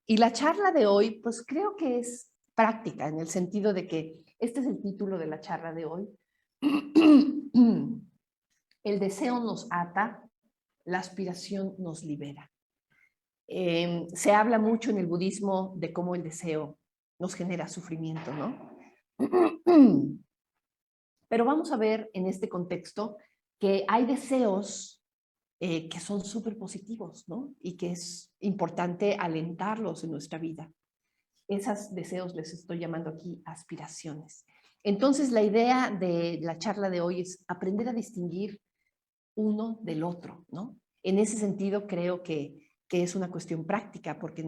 Y la charla de hoy, pues creo que es práctica, en el sentido de que este es el título de la charla de hoy. El deseo nos ata, la aspiración nos libera. Se habla mucho en el budismo de cómo el deseo nos genera sufrimiento, ¿no? Pero vamos a ver en este contexto que hay deseos que son súper positivos, ¿no? Y que es importante alentarlos en nuestra vida. Esos deseos les estoy llamando aquí aspiraciones. Entonces, la idea de la charla de hoy es aprender a distinguir uno del otro, ¿no? En ese sentido, creo que es una cuestión práctica porque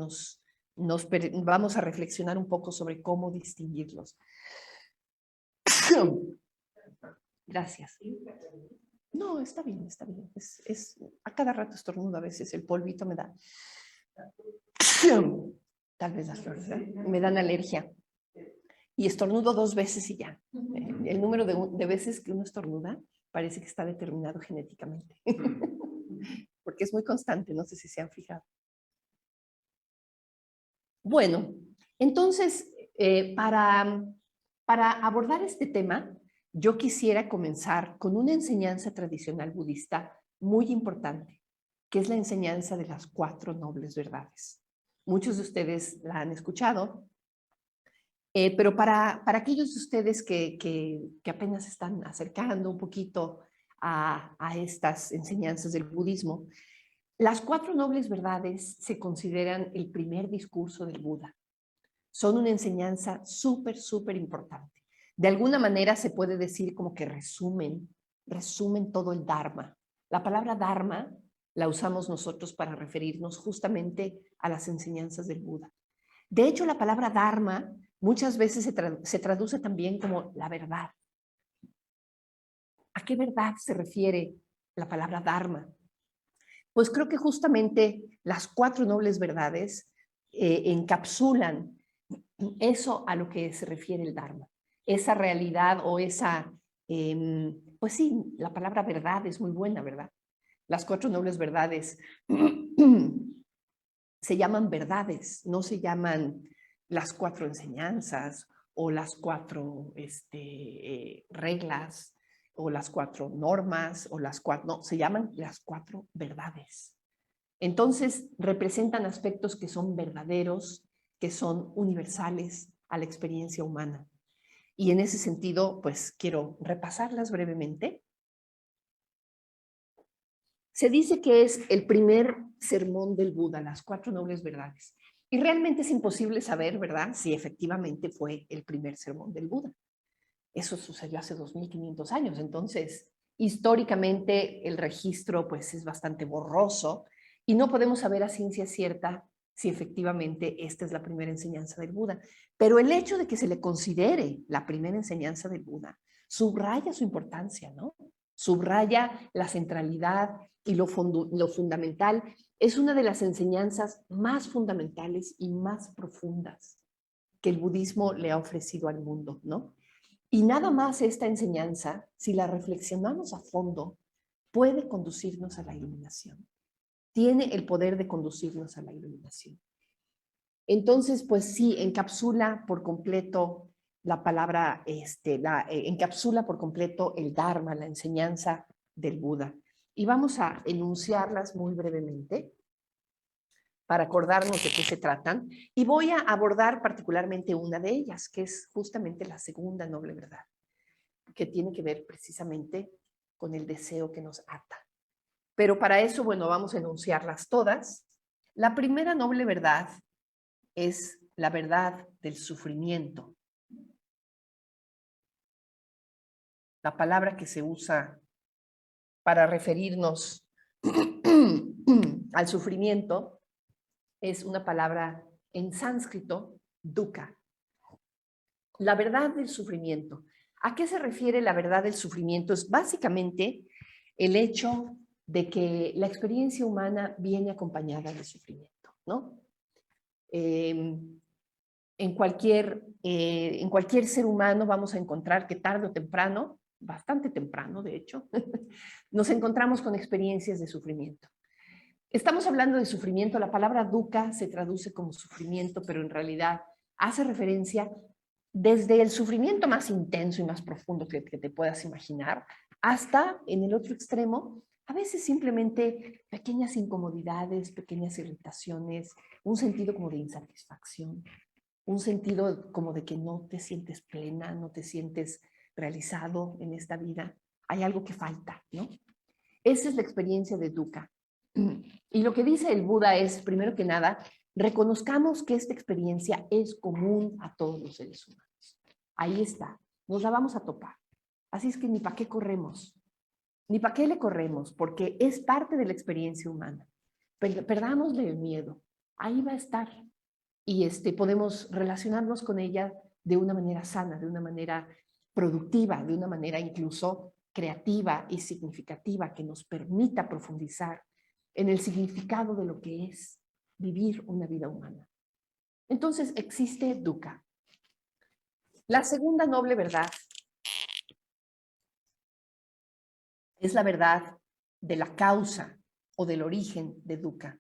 vamos a reflexionar un poco sobre cómo distinguirlos. Gracias. No, está bien, está bien. A cada rato estornudo a veces, el polvito me da. Tal vez las flores, ¿eh? Me dan alergia. Y estornudo 2 veces y ya. El número de veces que uno estornuda parece que está determinado genéticamente. Porque es muy constante, no sé si se han fijado. Bueno, entonces, para abordar este tema, yo quisiera comenzar con una enseñanza tradicional budista muy importante, que es la enseñanza de las 4 nobles verdades. Muchos de ustedes la han escuchado, pero para aquellos de ustedes que apenas están acercando un poquito a estas enseñanzas del budismo, las 4 nobles verdades se consideran el primer discurso del Buda. Son una enseñanza súper, súper importante. De alguna manera se puede decir como que resumen todo el Dharma. La palabra Dharma la usamos nosotros para referirnos justamente a las enseñanzas del Buda. De hecho, la palabra Dharma muchas veces se traduce también como la verdad. ¿A qué verdad se refiere la palabra Dharma? Pues creo que justamente las 4 nobles verdades encapsulan eso a lo que se refiere el Dharma. Esa realidad o esa, pues sí, la palabra verdad es muy buena, ¿verdad? Las 4 nobles verdades se llaman verdades, no se llaman las 4 enseñanzas o las 4 reglas o las 4 normas o las 4, no, se llaman las 4 verdades. Entonces, representan aspectos que son verdaderos, que son universales a la experiencia humana. Y en ese sentido, pues quiero repasarlas brevemente. Se dice que es el primer sermón del Buda, las 4 nobles verdades. Y realmente es imposible saber, ¿verdad?, si efectivamente fue el primer sermón del Buda. Eso sucedió hace 2500 años. Entonces, históricamente el registro pues es bastante borroso y no podemos saber a ciencia cierta si efectivamente esta es la primera enseñanza del Buda. Pero el hecho de que se le considere la primera enseñanza del Buda subraya su importancia, ¿no? Subraya la centralidad y lo fundamental. Es una de las enseñanzas más fundamentales y más profundas que el budismo le ha ofrecido al mundo, ¿no? Y nada más esta enseñanza, si la reflexionamos a fondo, puede conducirnos a la iluminación. Tiene el poder de conducirnos a la iluminación. Entonces, pues sí, encapsula por completo la palabra, encapsula por completo el Dharma, la enseñanza del Buda. Y vamos a enunciarlas muy brevemente para acordarnos de qué se tratan. Y voy a abordar particularmente una de ellas, que es justamente la segunda noble verdad, que tiene que ver precisamente con el deseo que nos ata. Pero para eso, bueno, vamos a enunciarlas todas. La primera noble verdad es la verdad del sufrimiento. La palabra que se usa para referirnos al sufrimiento es una palabra en sánscrito, dukkha. La verdad del sufrimiento. ¿A qué se refiere la verdad del sufrimiento? Es básicamente el hecho de que la experiencia humana viene acompañada de sufrimiento, ¿no? En cualquier ser humano vamos a encontrar que tarde o temprano, bastante temprano de hecho, nos encontramos con experiencias de sufrimiento. Estamos hablando de sufrimiento. La palabra dukkha se traduce como sufrimiento, pero en realidad hace referencia desde el sufrimiento más intenso y más profundo que te puedas imaginar, hasta en el otro extremo, a veces simplemente pequeñas incomodidades, pequeñas irritaciones, un sentido como de insatisfacción, un sentido como de que no te sientes plena, no te sientes realizado en esta vida. Hay algo que falta, ¿no? Esa es la experiencia de dukkha. Y lo que dice el Buda es, primero que nada, reconozcamos que esta experiencia es común a todos los seres humanos. Ahí está, nos la vamos a topar. Así es que ni para qué corremos, ni para qué le corremos, porque es parte de la experiencia humana. Perdámosle el miedo, ahí va a estar. Y podemos relacionarnos con ella de una manera sana, de una manera productiva, de una manera incluso creativa y significativa que nos permita profundizar en el significado de lo que es vivir una vida humana. Entonces existe dukkha. La segunda noble verdad es la verdad de la causa o del origen de dukkha.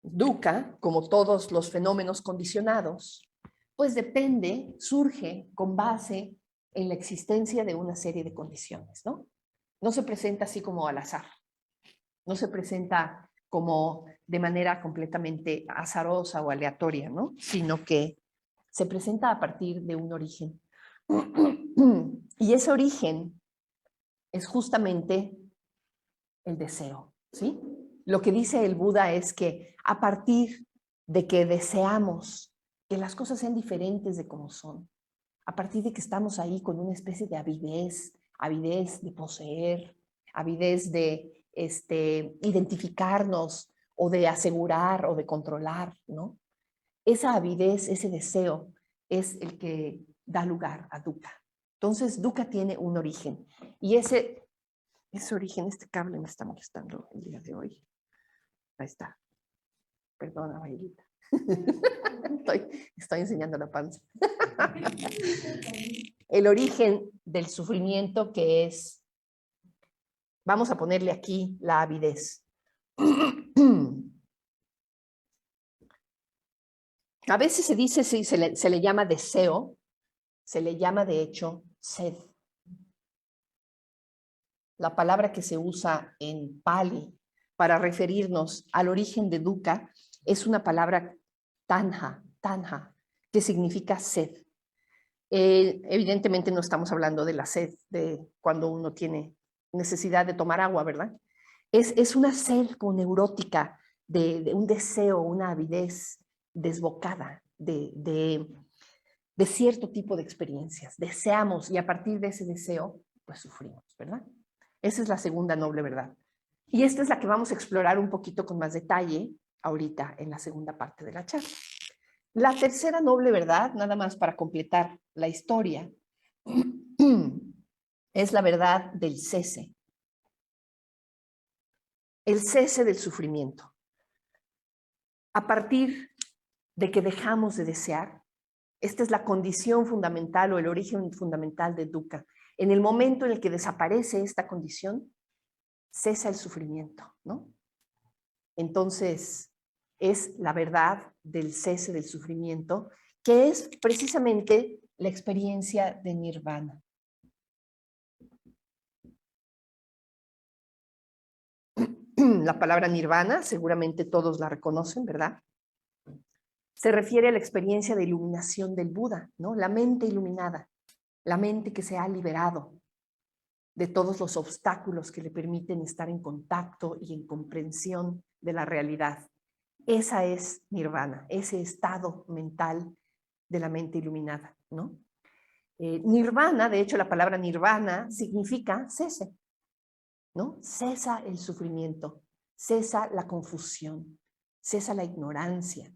Dukkha, como todos los fenómenos condicionados, pues surge con base en la existencia de una serie de condiciones, ¿no? No se presenta así como al azar, no se presenta como de manera completamente azarosa o aleatoria, ¿no? Sino que se presenta a partir de un origen. Y ese origen es justamente el deseo, ¿sí? Lo que dice el Buda es que a partir de que deseamos que las cosas sean diferentes de como son, a partir de que estamos ahí con una especie de avidez de poseer, avidez de identificarnos o de asegurar o de controlar, ¿no? Esa avidez, ese deseo es el que da lugar a dukkha. Entonces, dukkha tiene un origen y ese origen, este cable me está molestando el día de hoy. Ahí está. Perdona, Mayrita. Estoy enseñando la panza. El origen del sufrimiento que es, vamos a ponerle aquí la avidez. A veces se dice, sí, se le llama deseo, se le llama de hecho sed. La palabra que se usa en Pali para referirnos al origen de dukkha es una palabra tanha, que significa sed. Evidentemente no estamos hablando de la sed de cuando uno tiene necesidad de tomar agua, ¿verdad? Es una sed como neurótica de un deseo, una avidez desbocada de cierto tipo de experiencias. Deseamos y a partir de ese deseo, pues sufrimos, ¿verdad? Esa es la segunda noble verdad. Y esta es la que vamos a explorar un poquito con más detalle ahorita en la segunda parte de la charla. La tercera noble verdad, nada más para completar la historia, es la verdad del cese. El cese del sufrimiento. A partir de que dejamos de desear, esta es la condición fundamental o el origen fundamental de dukkha. En el momento en el que desaparece esta condición, cesa el sufrimiento, ¿no? Entonces, es la verdad del cese del sufrimiento, que es precisamente la experiencia de nirvana. La palabra nirvana, seguramente todos la reconocen, ¿verdad? Se refiere a la experiencia de iluminación del Buda, ¿no? La mente iluminada, la mente que se ha liberado de todos los obstáculos que le permiten estar en contacto y en comprensión de la realidad. Esa es nirvana, ese estado mental de la mente iluminada, ¿no? Nirvana, de hecho la palabra nirvana significa cese, ¿no? Cesa el sufrimiento, cesa la confusión, cesa la ignorancia,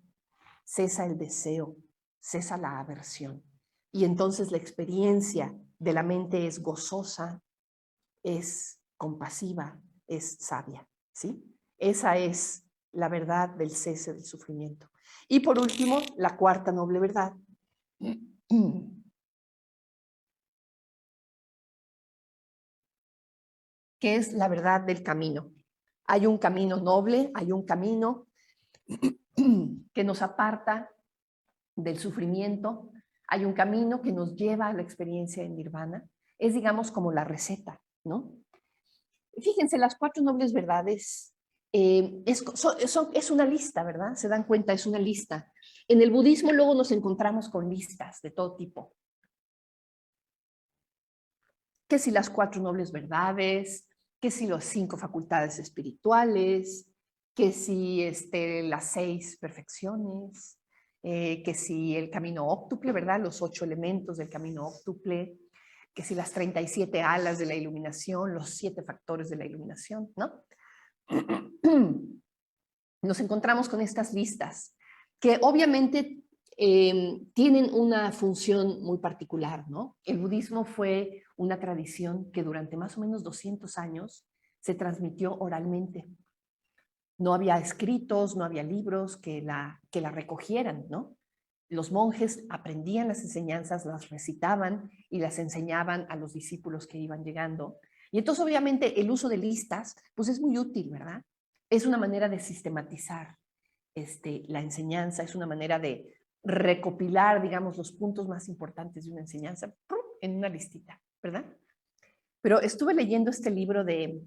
cesa el deseo, cesa la aversión. Y entonces la experiencia de la mente es gozosa, es compasiva, es sabia, ¿sí? Esa es la verdad del cese del sufrimiento. Y por último, la cuarta noble verdad. que es la verdad del camino. Hay un camino noble, hay un camino que nos aparta del sufrimiento, hay un camino que nos lleva a la experiencia de nirvana. Es, digamos, como la receta, ¿no? Fíjense, las 4 nobles verdades es una lista, ¿verdad? Se dan cuenta, es una lista. En el budismo luego nos encontramos con listas de todo tipo. Que si las 4 nobles verdades, que si las 5 facultades espirituales, que si las 6 perfecciones, que si el camino óctuple, ¿verdad? Los 8 elementos del camino óctuple, que si las 37 alas de la iluminación, los 7 factores de la iluminación, ¿no? Nos encontramos con estas listas que obviamente tienen una función muy particular, ¿no? El budismo fue una tradición que durante más o menos 200 años se transmitió oralmente. No había escritos, no había libros que la recogieran, ¿no? Los monjes aprendían las enseñanzas, las recitaban y las enseñaban a los discípulos que iban llegando. Y entonces, obviamente, el uso de listas, pues es muy útil, ¿verdad? Es una manera de sistematizar la enseñanza, es una manera de recopilar, digamos, los puntos más importantes de una enseñanza en una listita, ¿verdad? Pero estuve leyendo este libro de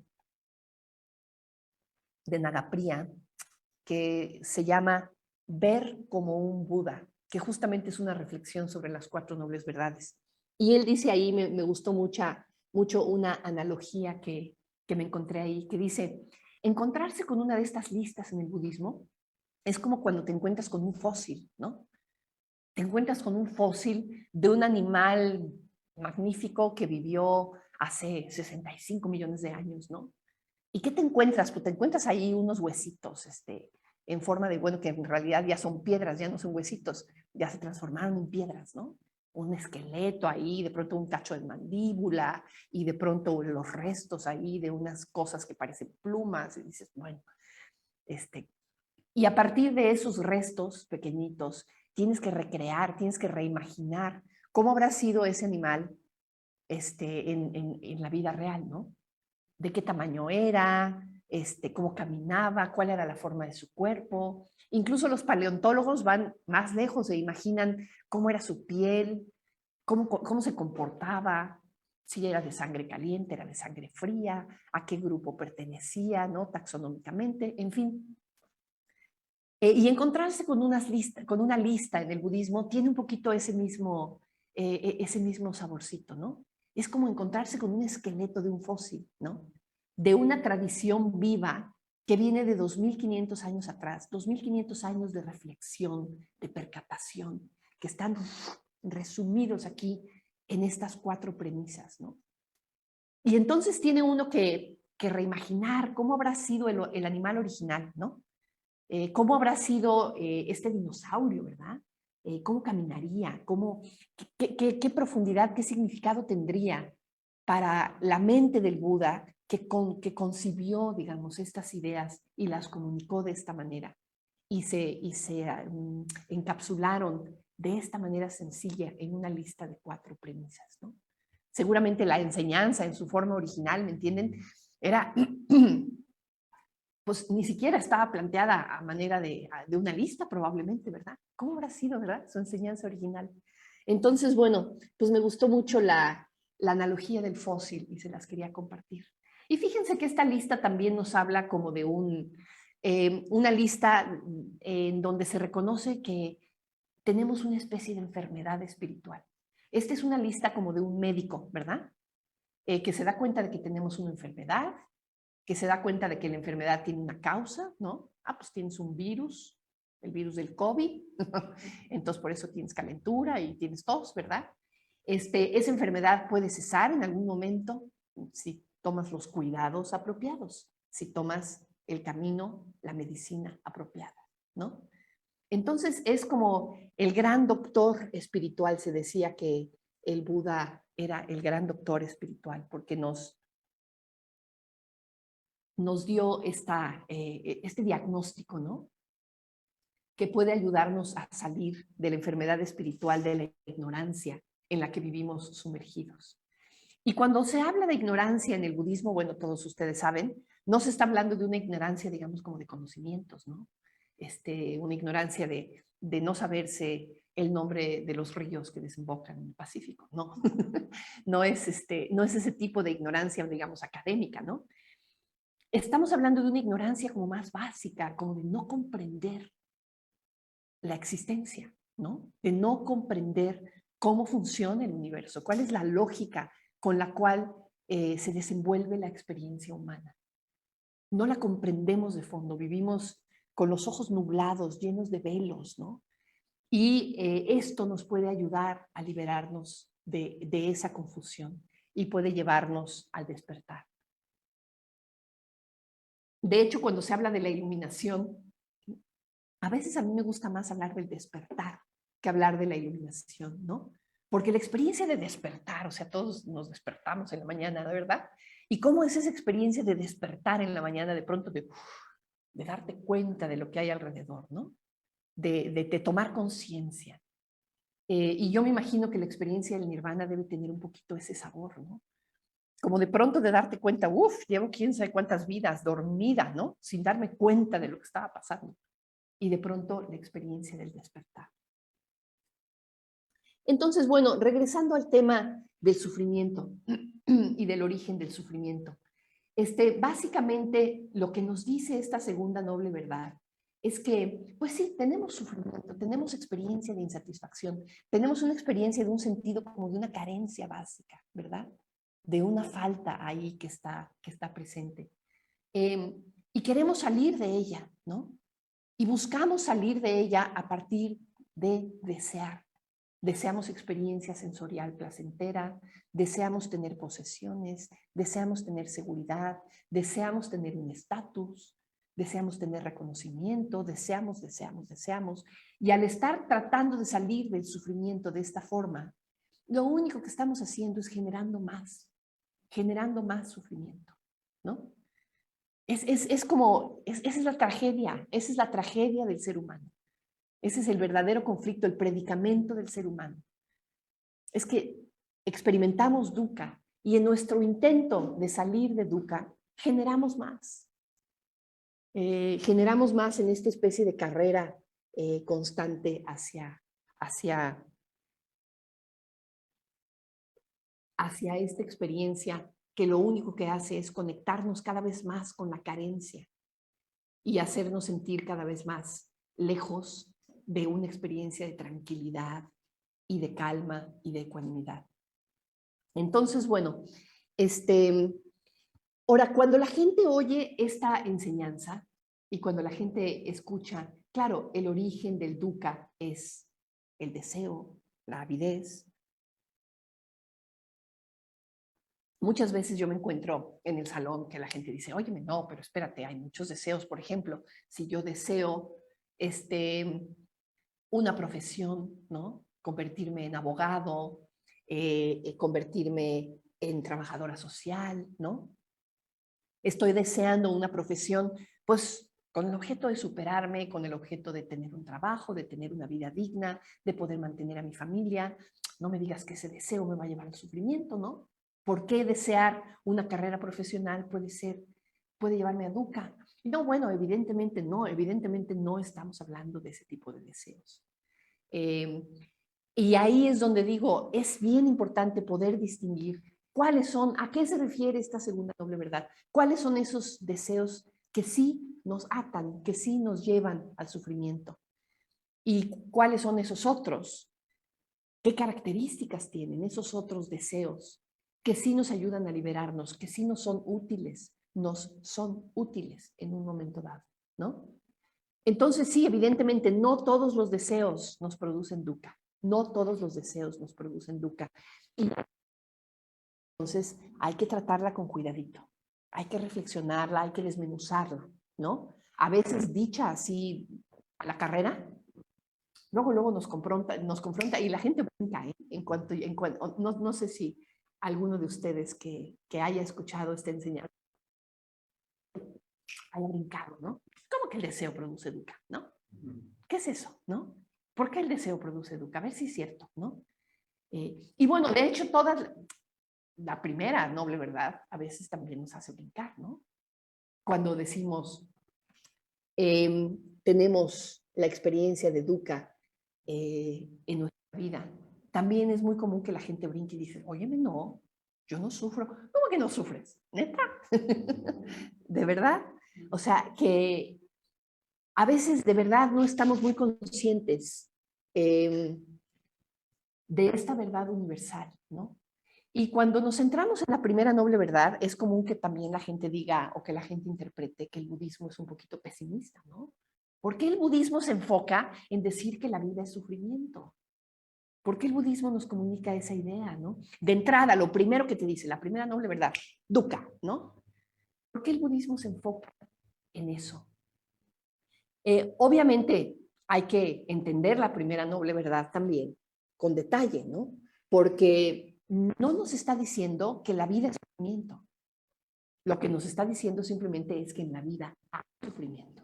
Nagapriya, que se llama Ver como un Buda, que justamente es una reflexión sobre las 4 nobles verdades. Y él dice ahí, me gustó mucho una analogía que me encontré ahí, que dice, encontrarse con una de estas listas en el budismo es como cuando te encuentras con un fósil, ¿no? Te encuentras con un fósil de un animal magnífico que vivió hace 65 millones de años, ¿no? ¿Y qué te encuentras? Pues te encuentras ahí unos huesitos, en forma de, bueno, que en realidad ya son piedras, ya no son huesitos, ya se transformaron en piedras, ¿no? Un esqueleto ahí, de pronto un cacho de mandíbula, y de pronto los restos ahí de unas cosas que parecen plumas, y dices, bueno, y a partir de esos restos pequeñitos, tienes que recrear, tienes que reimaginar cómo habrá sido ese animal en la vida real, ¿no? De qué tamaño era, cómo caminaba, cuál era la forma de su cuerpo. Incluso los paleontólogos van más lejos e imaginan cómo era su piel, cómo se comportaba, si era de sangre caliente, era de sangre fría, a qué grupo pertenecía, ¿no? Taxonómicamente, en fin. Y encontrarse con una lista en el budismo tiene un poquito ese mismo saborcito, ¿no? Es como encontrarse con un esqueleto de un fósil, ¿no? De una tradición viva que viene de 2500 años atrás, 2500 años de reflexión, de percatación, que están resumidos aquí en estas 4 premisas, ¿no? Y entonces tiene uno que reimaginar cómo habrá sido el animal original, ¿no? ¿Cómo habrá sido este dinosaurio, verdad? ¿Cómo caminaría? ¿Qué profundidad, qué significado tendría para la mente del Buda que concibió, digamos, estas ideas y las comunicó de esta manera y se encapsularon de esta manera sencilla en una lista de 4 premisas, ¿no? Seguramente la enseñanza en su forma original, ¿me entienden? Era pues ni siquiera estaba planteada a manera de una lista probablemente, ¿verdad? ¿Cómo habrá sido, verdad? Su enseñanza original. Entonces, bueno, pues me gustó mucho la analogía del fósil y se las quería compartir. Y fíjense que esta lista también nos habla como de una lista en donde se reconoce que tenemos una especie de enfermedad espiritual. Esta es una lista como de un médico, ¿verdad? Que se da cuenta de que tenemos una enfermedad, que se da cuenta de que la enfermedad tiene una causa, ¿no? Ah, pues tienes un virus, el virus del COVID, entonces por eso tienes calentura y tienes tos, ¿verdad? Esa enfermedad puede cesar en algún momento si tomas los cuidados apropiados, si tomas el camino, la medicina apropiada, ¿no? Entonces es como el gran doctor espiritual, se decía que el Buda era el gran doctor espiritual porque nos dio este diagnóstico, ¿no? Que puede ayudarnos a salir de la enfermedad espiritual, de la ignorancia en la que vivimos sumergidos. Y cuando se habla de ignorancia en el budismo, bueno, todos ustedes saben, no se está hablando de una ignorancia, digamos, como de conocimientos, ¿no? Una ignorancia de no saberse el nombre de los ríos que desembocan en el Pacífico, no. No es ese tipo de ignorancia, digamos, académica, ¿no? Estamos hablando de una ignorancia como más básica, como de no comprender la existencia, ¿no? De no comprender cómo funciona el universo, cuál es la lógica con la cual se desenvuelve la experiencia humana. No la comprendemos de fondo, vivimos con los ojos nublados, llenos de velos, ¿no? Y esto nos puede ayudar a liberarnos de esa confusión y puede llevarnos al despertar. De hecho, cuando se habla de la iluminación, a veces a mí me gusta más hablar del despertar que hablar de la iluminación, ¿no? Porque la experiencia de despertar, o sea, todos nos despertamos en la mañana, ¿de verdad? ¿Y cómo es esa experiencia de despertar en la mañana de pronto, de darte cuenta de lo que hay alrededor, ¿no? De tomar conciencia. Y yo me imagino que la experiencia del nirvana debe tener un poquito ese sabor, ¿no? Como de pronto de darte cuenta, llevo quién sabe cuántas vidas dormida, ¿no? Sin darme cuenta de lo que estaba pasando. Y de pronto la experiencia del despertar. Entonces, bueno, regresando al tema del sufrimiento y del origen del sufrimiento. Básicamente, lo que nos dice esta segunda noble verdad es que, pues sí, tenemos sufrimiento, tenemos experiencia de insatisfacción, tenemos una experiencia de un sentido como de una carencia básica, ¿verdad? De una falta ahí que está presente. Y queremos salir de ella, ¿no? Y buscamos salir de ella a partir de desear. Deseamos experiencia sensorial placentera, deseamos tener posesiones, deseamos tener seguridad, deseamos tener un estatus, deseamos tener reconocimiento, deseamos. Y al estar tratando de salir del sufrimiento de esta forma, lo único que estamos haciendo es generando más sufrimiento, ¿no? Esa es la tragedia del ser humano. Ese es el verdadero conflicto, el predicamento del ser humano. Es que experimentamos dukkha y en nuestro intento de salir de dukkha generamos más. Generamos más en esta especie de carrera constante hacia esta experiencia que lo único que hace es conectarnos cada vez más con la carencia y hacernos sentir cada vez más lejos de una experiencia de tranquilidad y de calma y de ecuanimidad. Entonces, bueno, ahora, cuando la gente oye esta enseñanza y cuando la gente escucha, claro, el origen del dukkha es el deseo, la avidez. Muchas veces yo me encuentro en el salón que la gente dice, óyeme, no, pero espérate, hay muchos deseos. Por ejemplo, si yo deseo una profesión, ¿no? Convertirme en abogado, convertirme en trabajadora social, ¿no? Estoy deseando una profesión, pues con el objeto de superarme, con el objeto de tener un trabajo, de tener una vida digna, de poder mantener a mi familia. No me digas que ese deseo me va a llevar al sufrimiento, ¿no? ¿Por qué desear una carrera profesional puede llevarme a dukkha? No, bueno, evidentemente no estamos hablando de ese tipo de deseos. Y ahí es donde digo, es bien importante poder distinguir cuáles son, a qué se refiere esta segunda doble verdad, cuáles son esos deseos que sí nos atan, que sí nos llevan al sufrimiento y cuáles son esos otros, qué características tienen esos otros deseos que sí nos ayudan a liberarnos, que sí nos son útiles en un momento dado, ¿no? Entonces, sí, evidentemente, no todos los deseos nos producen dukkha. No todos los deseos nos producen dukkha. Y entonces, hay que tratarla con cuidadito. Hay que reflexionarla, hay que desmenuzarla, ¿no? A veces dicha así a la carrera, luego nos confronta y la gente brinca, ¿eh? No sé si alguno de ustedes que haya escuchado esta enseñanza haya brincado, ¿no? ¿Cómo que el deseo produce dukkha, no? ¿Qué es eso, no? ¿Por qué el deseo produce dukkha? A ver si es cierto, ¿no? Y bueno, de hecho, la primera noble verdad a veces también nos hace brincar, ¿no? Cuando decimos, tenemos la experiencia de dukkha en nuestra vida, también es muy común que la gente brinque y dice, óyeme, no, yo no sufro. ¿Cómo que no sufres? ¿Neta? ¿De verdad? O sea, que a veces de verdad no estamos muy conscientes de esta verdad universal, ¿no? Y cuando nos centramos en la primera noble verdad, es común que también la gente diga o que la gente interprete que el budismo es un poquito pesimista, ¿no? ¿Por qué el budismo se enfoca en decir que la vida es sufrimiento? ¿Por qué el budismo nos comunica esa idea, no? De entrada, lo primero que te dice, la primera noble verdad, dukkha, ¿no? ¿Por qué el budismo se enfoca en eso? Obviamente hay que entender la primera noble verdad también con detalle, ¿no? Porque no nos está diciendo que la vida es sufrimiento. Lo que nos está diciendo simplemente es que en la vida hay sufrimiento.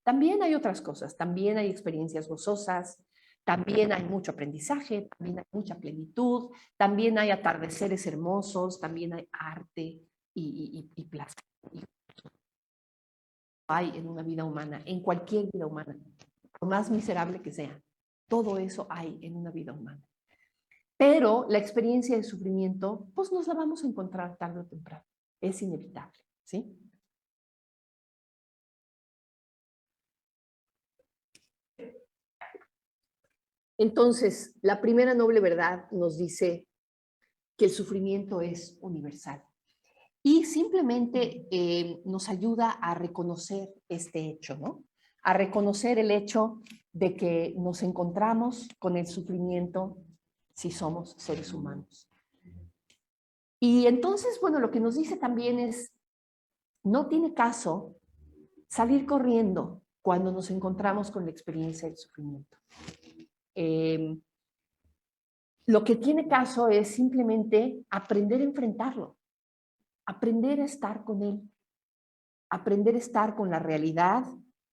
También hay otras cosas, también hay experiencias gozosas, también hay mucho aprendizaje, también hay mucha plenitud, también hay atardeceres hermosos, también hay arte y placer. Hay en una vida humana, en cualquier vida humana, por más miserable que sea. Todo eso hay en una vida humana. Pero la experiencia de sufrimiento, pues nos la vamos a encontrar tarde o temprano. Es inevitable, ¿sí? Entonces, la primera noble verdad nos dice que el sufrimiento es universal y simplemente nos ayuda a reconocer este hecho, ¿no? A reconocer el hecho de que nos encontramos con el sufrimiento si somos seres humanos. Y entonces, bueno, lo que nos dice también es, no tiene caso salir corriendo cuando nos encontramos con la experiencia del sufrimiento. Lo que tiene caso es simplemente aprender a enfrentarlo, aprender a estar con él, aprender a estar con la realidad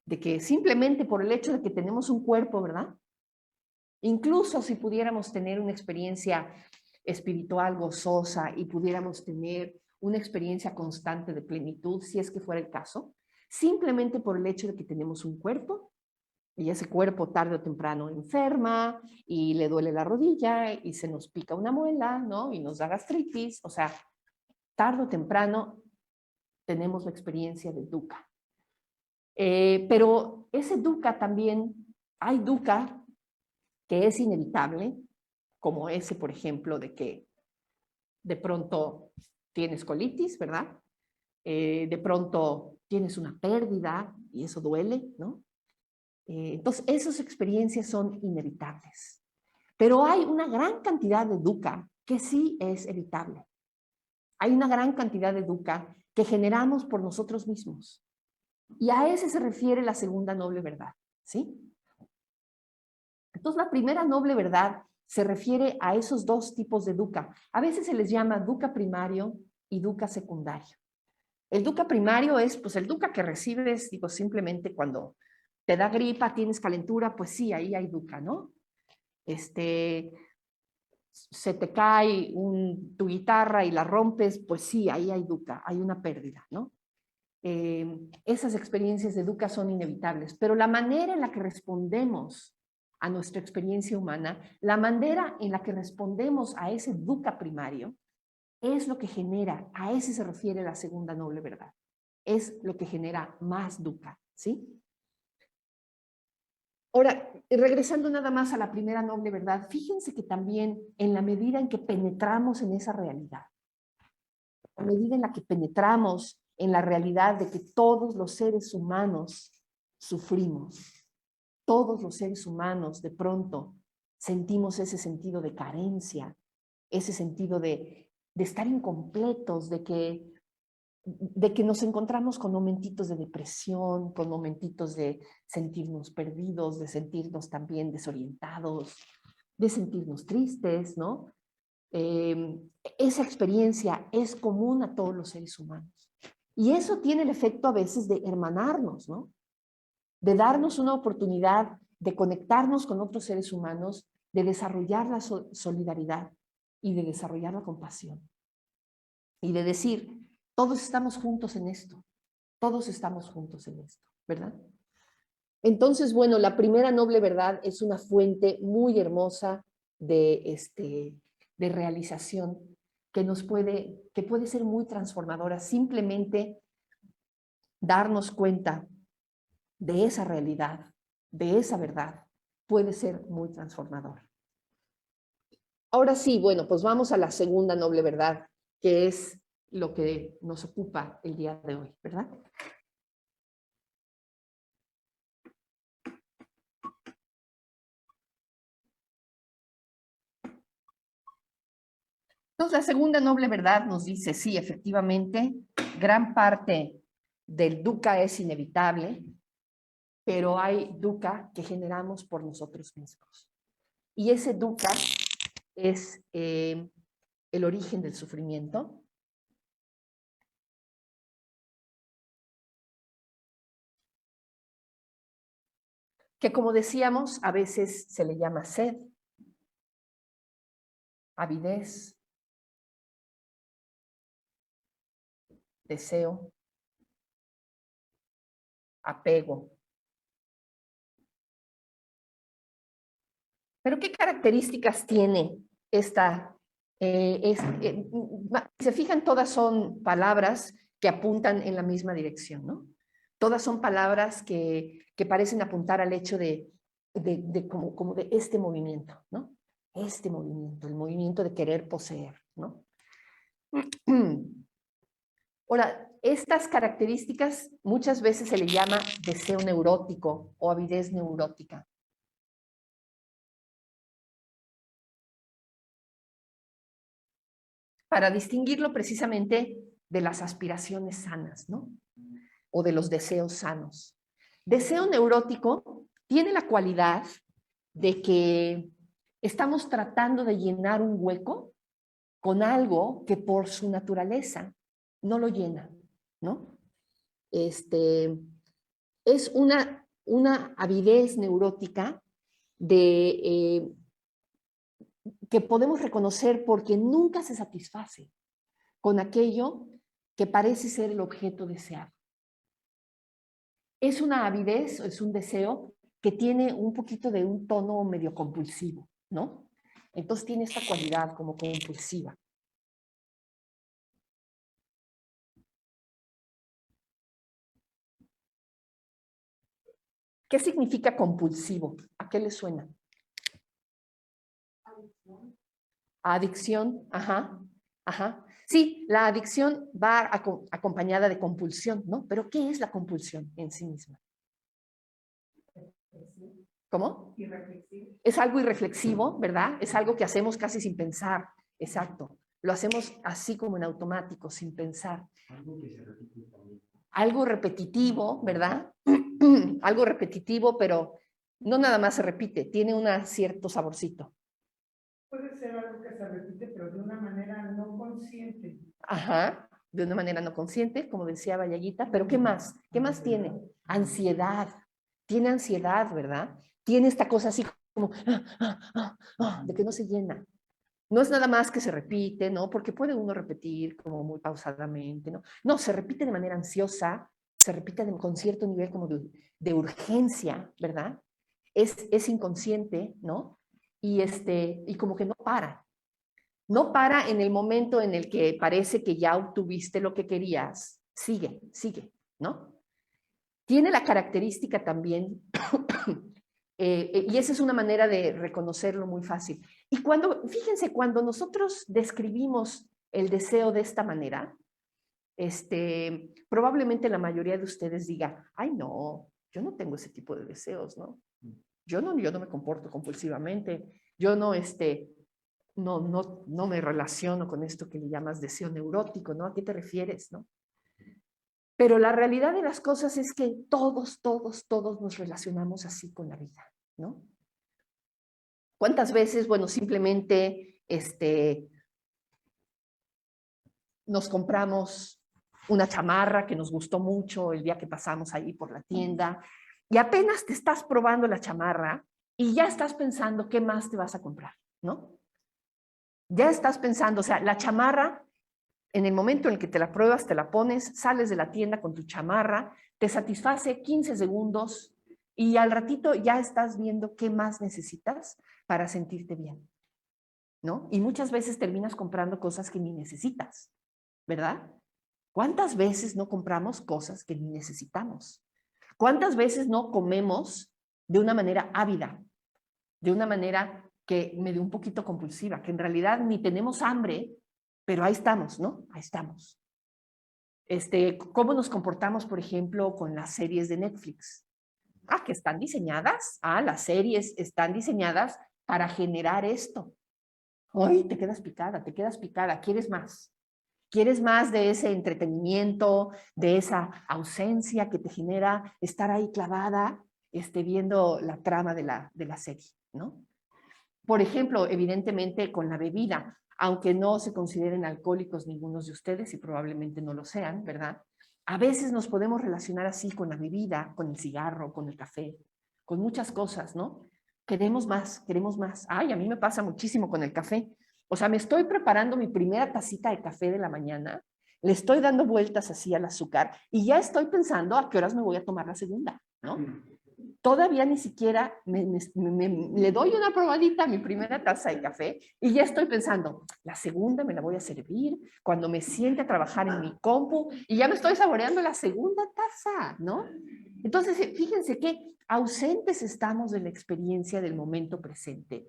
de que simplemente por el hecho de que tenemos un cuerpo, ¿verdad? Incluso si pudiéramos tener una experiencia espiritual gozosa y pudiéramos tener una experiencia constante de plenitud, si es que fuera el caso, simplemente por el hecho de que tenemos un cuerpo y ese cuerpo tarde o temprano enferma y le duele la rodilla y se nos pica una muela, ¿no? Y nos da gastritis, o sea, tarde o temprano tenemos la experiencia de dukkha. Pero ese dukkha también, hay dukkha que es inevitable, como ese, por ejemplo, de que de pronto tienes colitis, ¿verdad? De pronto tienes una pérdida y eso duele, ¿no? Entonces, esas experiencias son inevitables. Pero hay una gran cantidad de dukkha que sí es evitable. Hay una gran cantidad de dukkha que generamos por nosotros mismos. Y a ese se refiere la segunda noble verdad, ¿sí? Entonces, la primera noble verdad se refiere a esos dos tipos de dukkha. A veces se les llama dukkha primario y dukkha secundario. El dukkha primario es, pues, el dukkha que recibes, digo, simplemente cuando te da gripa, tienes calentura, pues sí, ahí hay dukkha, ¿no? Se te cae tu guitarra y la rompes, pues sí, ahí hay dukkha, hay una pérdida, ¿no? Esas experiencias de dukkha son inevitables, pero la manera en la que respondemos a nuestra experiencia humana, la manera en la que respondemos a ese dukkha primario, es lo que genera, a ese se refiere la segunda noble verdad, es lo que genera más dukkha, ¿sí? Ahora, regresando nada más a la primera noble verdad, fíjense que también en la medida en que penetramos en esa realidad, a medida en la que penetramos en la realidad de que todos los seres humanos sufrimos, todos los seres humanos de pronto sentimos ese sentido de carencia, ese sentido de estar incompletos, de que nos encontramos con momentitos de depresión, con momentitos de sentirnos perdidos, de sentirnos también desorientados, de sentirnos tristes, ¿no? Esa experiencia es común a todos los seres humanos. Y eso tiene el efecto a veces de hermanarnos, ¿no? De darnos una oportunidad de conectarnos con otros seres humanos, de desarrollar la solidaridad y de desarrollar la compasión. y de decir, todos estamos juntos en esto, todos estamos juntos en esto, ¿verdad? Entonces, bueno, la primera noble verdad es una fuente muy hermosa de realización que puede ser muy transformadora. Simplemente darnos cuenta de esa realidad, de esa verdad, puede ser muy transformador. Ahora sí, bueno, pues vamos a la segunda noble verdad, que es lo que nos ocupa el día de hoy, ¿verdad? Entonces, la segunda noble verdad nos dice, sí, efectivamente, gran parte del dukkha es inevitable, pero hay dukkha que generamos por nosotros mismos. Y ese dukkha es el origen del sufrimiento. Que como decíamos, a veces se le llama sed, avidez, deseo, apego. Pero ¿qué características tiene esta? Se fijan, todas son palabras que apuntan en la misma dirección, ¿no? Todas son palabras que parecen apuntar al hecho como de este movimiento, ¿no? Este movimiento, el movimiento de querer poseer, ¿no? Ahora, estas características muchas veces se le llama deseo neurótico o avidez neurótica. Para distinguirlo precisamente de las aspiraciones sanas, ¿no? O de los deseos sanos. Deseo neurótico tiene la cualidad de que estamos tratando de llenar un hueco con algo que por su naturaleza no lo llena, ¿no? Es una avidez neurótica que podemos reconocer porque nunca se satisface con aquello que parece ser el objeto deseado. Es una avidez, es un deseo que tiene un poquito de un tono medio compulsivo, ¿no? Entonces tiene esta cualidad como compulsiva. ¿Qué significa compulsivo? ¿A qué le suena? Adicción, ajá, ajá. Sí, la adicción va acompañada de compulsión, ¿no? Pero ¿qué es la compulsión en sí misma? ¿Cómo? Irreflexivo. Es algo irreflexivo, ¿verdad? Es algo que hacemos casi sin pensar, exacto. Lo hacemos así como en automático, sin pensar. Algo que se repite también. Algo repetitivo, ¿verdad? Algo repetitivo, pero no nada más se repite, tiene un cierto saborcito. Puede ser algo que se repite, pero de una manera no consciente. Ajá, de una manera no consciente, como decía Vallaguita, pero ¿qué más? ¿Qué más tiene? Ansiedad. Tiene ansiedad, ¿verdad? Tiene esta cosa así como de que no se llena. No es nada más que se repite, ¿no? Porque puede uno repetir como muy pausadamente, ¿no? No, se repite de manera ansiosa, se repite con cierto nivel como de urgencia, ¿verdad? Es inconsciente, ¿no? Y como que no para. No para en el momento en el que parece que ya obtuviste lo que querías. Sigue, sigue, ¿no? Tiene la característica también, y esa es una manera de reconocerlo muy fácil. Y fíjense, cuando nosotros describimos el deseo de esta manera, probablemente la mayoría de ustedes diga, ay no, yo no tengo ese tipo de deseos, ¿no? Yo no me comporto compulsivamente, yo no me relaciono con esto que le llamas deseo neurótico, ¿no? ¿A qué te refieres, no? Pero la realidad de las cosas es que todos nos relacionamos así con la vida, ¿no? ¿Cuántas veces, bueno, simplemente nos compramos una chamarra que nos gustó mucho el día que pasamos ahí por la tienda y apenas te estás probando la chamarra y ya estás pensando qué más te vas a comprar, ¿no? Ya estás pensando, o sea, la chamarra En el momento en el que te la pruebas, te la pones, sales de la tienda con tu chamarra, te satisface 15 segundos y al ratito ya estás viendo qué más necesitas para sentirte bien, ¿no? Y muchas veces terminas comprando cosas que ni necesitas, ¿verdad? ¿Cuántas veces no compramos cosas que ni necesitamos? ¿Cuántas veces no comemos de una manera ávida, de una manera que medio un poquito compulsiva, que en realidad ni tenemos hambre, pero ahí estamos, ¿no? Ahí estamos. ¿Cómo nos comportamos, por ejemplo, con las series de Netflix? Que están diseñadas. Las series están diseñadas para generar esto. Ay, te quedas picada, quieres más. ¿Quieres más de ese entretenimiento, de esa ausencia que te genera estar ahí clavada, viendo la trama de la serie, ¿no? Por ejemplo, evidentemente con la bebida, aunque no se consideren alcohólicos ningunos de ustedes y probablemente no lo sean, ¿verdad? A veces nos podemos relacionar así con la bebida, con el cigarro, con el café, con muchas cosas, ¿no? Queremos más, queremos más. Ay, a mí me pasa muchísimo con el café. O sea, me estoy preparando mi primera tacita de café de la mañana, le estoy dando vueltas así al azúcar y ya estoy pensando a qué horas me voy a tomar la segunda, ¿no? Todavía ni siquiera le doy una probadita a mi primera taza de café y ya estoy pensando, la segunda me la voy a servir cuando me siente a trabajar en mi compu y ya me estoy saboreando la segunda taza, ¿no? Entonces, fíjense qué ausentes estamos de la experiencia del momento presente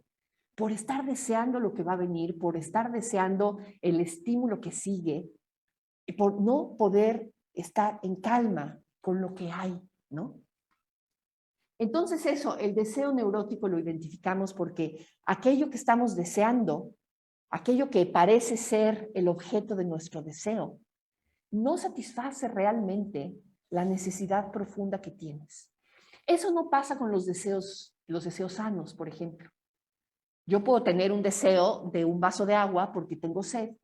por estar deseando lo que va a venir, por estar deseando el estímulo que sigue y por no poder estar en calma con lo que hay, ¿no? Entonces eso, el deseo neurótico lo identificamos porque aquello que estamos deseando, aquello que parece ser el objeto de nuestro deseo, no satisface realmente la necesidad profunda que tienes. Eso no pasa con los deseos sanos, por ejemplo. Yo puedo tener un deseo de un vaso de agua porque tengo sed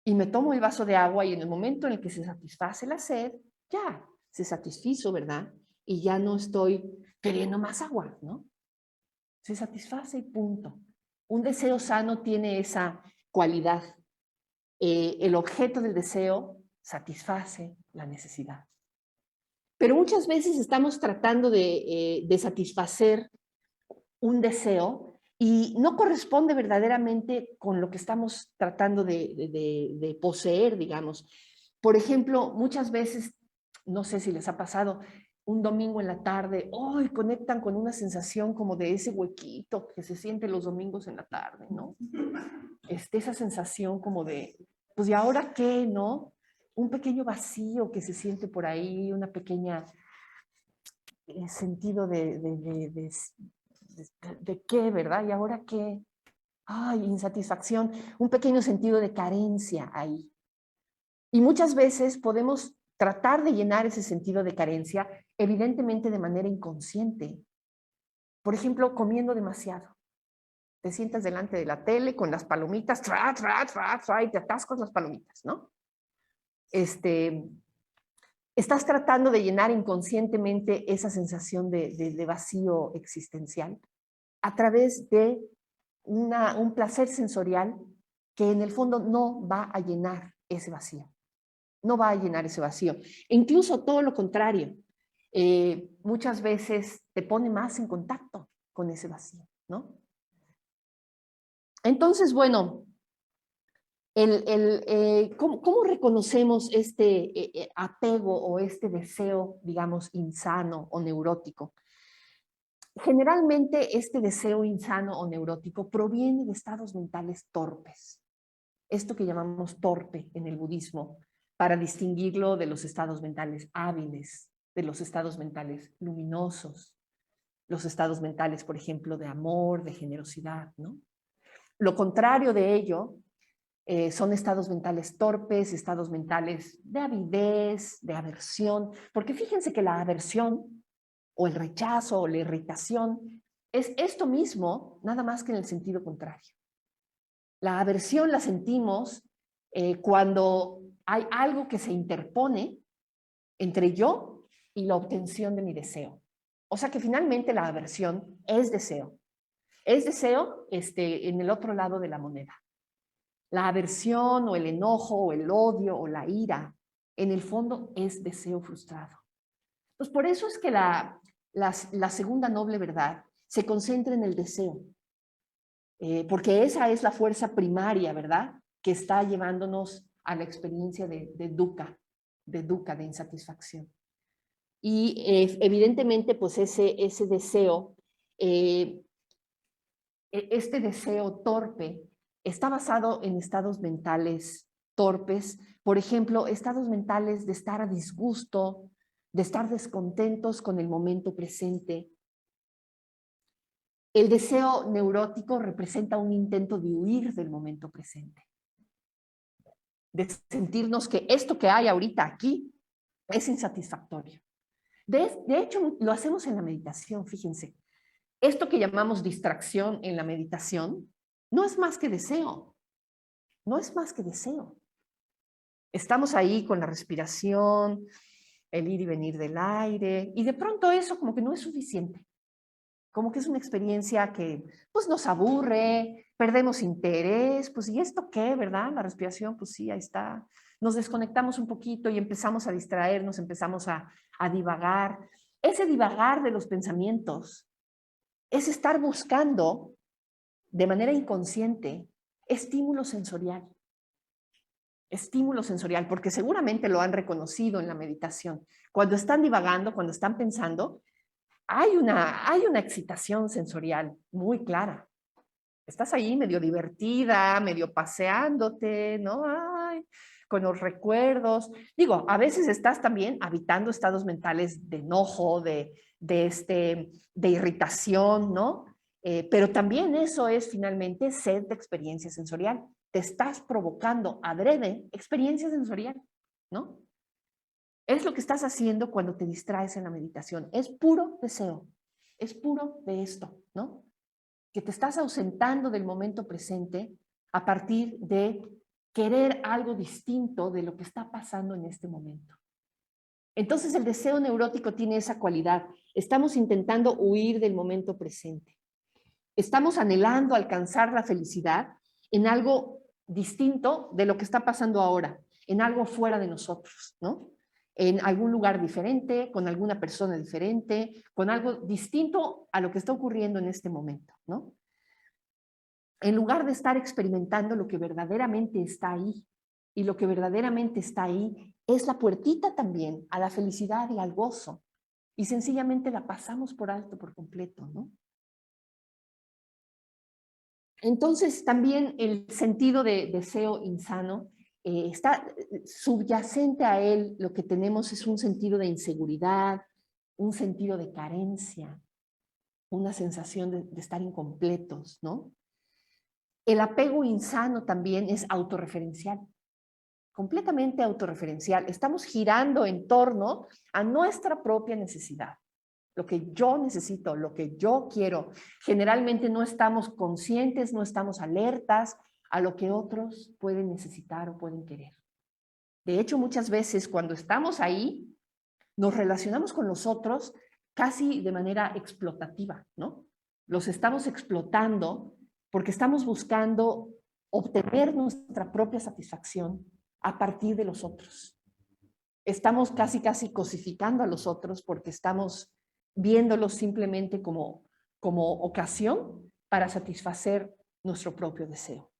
y me tomo el vaso de agua y en el momento en el que se satisface la sed, ya se satisfizo, ¿verdad? Y ya no estoy queriendo más agua, ¿no? Se satisface y punto. Un deseo sano tiene esa cualidad. El objeto del deseo satisface la necesidad. Pero muchas veces estamos tratando de satisfacer un deseo y no corresponde verdaderamente con lo que estamos tratando de poseer, digamos. Por ejemplo, muchas veces, no sé si les ha pasado, un domingo en la tarde, hoy conectan con una sensación como de ese huequito que se siente los domingos en la tarde, ¿no? Esa sensación como de, pues, ¿y ahora qué, no? Un pequeño vacío que se siente por ahí, una pequeña sentido de qué, ¿verdad? ¿Y ahora qué? Ay, insatisfacción, un pequeño sentido de carencia ahí. Y muchas veces podemos tratar de llenar ese sentido de carencia, evidentemente de manera inconsciente. Por ejemplo, comiendo demasiado. Te sientas delante de la tele con las palomitas, y te atascas las palomitas, ¿no? Estás tratando de llenar inconscientemente esa sensación de vacío existencial a través de un placer sensorial que en el fondo no va a llenar ese vacío. No va a llenar ese vacío. E incluso todo lo contrario. Muchas veces te pone más en contacto con ese vacío, ¿no? Entonces, bueno, ¿cómo reconocemos este apego o este deseo, digamos, insano o neurótico? Generalmente este deseo insano o neurótico proviene de estados mentales torpes. Esto que llamamos torpe en el budismo, para distinguirlo de los estados mentales hábiles, de los estados mentales luminosos, los estados mentales, por ejemplo, de amor, de generosidad, ¿no? Lo contrario de ello son estados mentales torpes, estados mentales de avidez, de aversión, porque fíjense que la aversión o el rechazo o la irritación es esto mismo, nada más que en el sentido contrario. La aversión la sentimos cuando hay algo que se interpone entre yo y la obtención de mi deseo. O sea que finalmente la aversión es deseo. Es deseo en el otro lado de la moneda. La aversión o el enojo o el odio o la ira, en el fondo es deseo frustrado. Pues por eso es que la segunda noble verdad se concentra en el deseo, porque esa es la fuerza primaria, ¿verdad?, que está llevándonos a la experiencia de dukkha, de insatisfacción. Y evidentemente, pues ese deseo, este deseo torpe, está basado en estados mentales torpes, por ejemplo, estados mentales de estar a disgusto, de estar descontentos con el momento presente. El deseo neurótico representa un intento de huir del momento presente, de sentirnos que esto que hay ahorita aquí es insatisfactorio. De hecho, lo hacemos en la meditación, fíjense. Esto que llamamos distracción en la meditación no es más que deseo, no es más que deseo. Estamos ahí con la respiración, el ir y venir del aire, y de pronto eso como que no es suficiente. Como que es una experiencia que pues nos aburre, perdemos interés, pues ¿y esto qué, verdad? La respiración, pues sí, ahí está. Nos desconectamos un poquito y empezamos a distraernos, empezamos a divagar. Ese divagar de los pensamientos es estar buscando de manera inconsciente estímulo sensorial. Estímulo sensorial, porque seguramente lo han reconocido en la meditación. Cuando están divagando, cuando están pensando, hay una excitación sensorial muy clara. Estás ahí medio divertida, medio paseándote, ¿no? Ay, con los recuerdos. Digo, a veces estás también habitando estados mentales de enojo, de irritación, ¿no? Pero también eso es finalmente sed de experiencia sensorial. Te estás provocando adrede experiencia sensorial, ¿no? Es lo que estás haciendo cuando te distraes en la meditación. Es puro deseo, es puro de esto, ¿no? Que te estás ausentando del momento presente a partir de querer algo distinto de lo que está pasando en este momento. Entonces el deseo neurótico tiene esa cualidad. Estamos intentando huir del momento presente. Estamos anhelando alcanzar la felicidad en algo distinto de lo que está pasando ahora, en algo fuera de nosotros, ¿no? En algún lugar diferente, con alguna persona diferente, con algo distinto a lo que está ocurriendo en este momento, ¿no? En lugar de estar experimentando lo que verdaderamente está ahí. Y lo que verdaderamente está ahí es la puertita también a la felicidad y al gozo. Y sencillamente la pasamos por alto por completo, ¿no? Entonces, también el sentido de deseo insano está subyacente a él. Lo que tenemos es un sentido de inseguridad, un sentido de carencia, una sensación de estar incompletos, ¿no? El apego insano también es autorreferencial, completamente autorreferencial. Estamos girando en torno a nuestra propia necesidad. Lo que yo necesito, lo que yo quiero. Generalmente no estamos conscientes, no estamos alertas a lo que otros pueden necesitar o pueden querer. De hecho, muchas veces cuando estamos ahí, nos relacionamos con los otros casi de manera explotativa, ¿no? Los estamos explotando porque estamos buscando obtener nuestra propia satisfacción a partir de los otros. Estamos casi cosificando a los otros porque estamos viéndolos simplemente como ocasión para satisfacer nuestro propio deseo.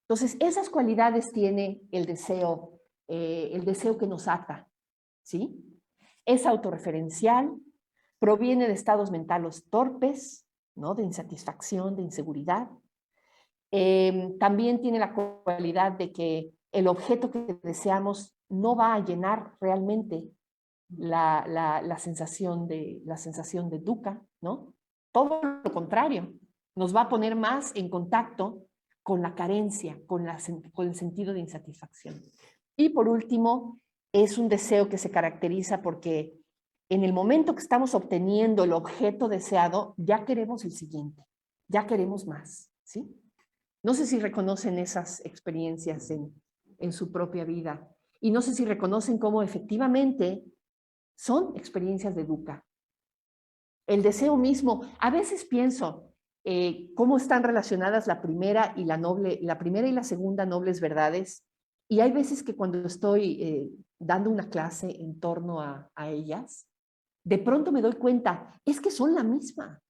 Entonces, esas cualidades tiene el deseo que nos ata, ¿sí? Es autorreferencial, proviene de estados mentales torpes, ¿no? De insatisfacción, de inseguridad. También tiene la cualidad de que el objeto que deseamos no va a llenar realmente la sensación de dukkha, ¿no? Todo lo contrario, nos va a poner más en contacto con la carencia, con el sentido de insatisfacción. Y por último, es un deseo que se caracteriza porque en el momento que estamos obteniendo el objeto deseado, ya queremos el siguiente, ya queremos más, ¿sí? No sé si reconocen esas experiencias en su propia vida y no sé si reconocen cómo efectivamente son experiencias de dukkha. El deseo mismo, a veces pienso, cómo están relacionadas la primera y la segunda nobles verdades. Y hay veces que cuando estoy dando una clase en torno a ellas, de pronto me doy cuenta, es que son la misma.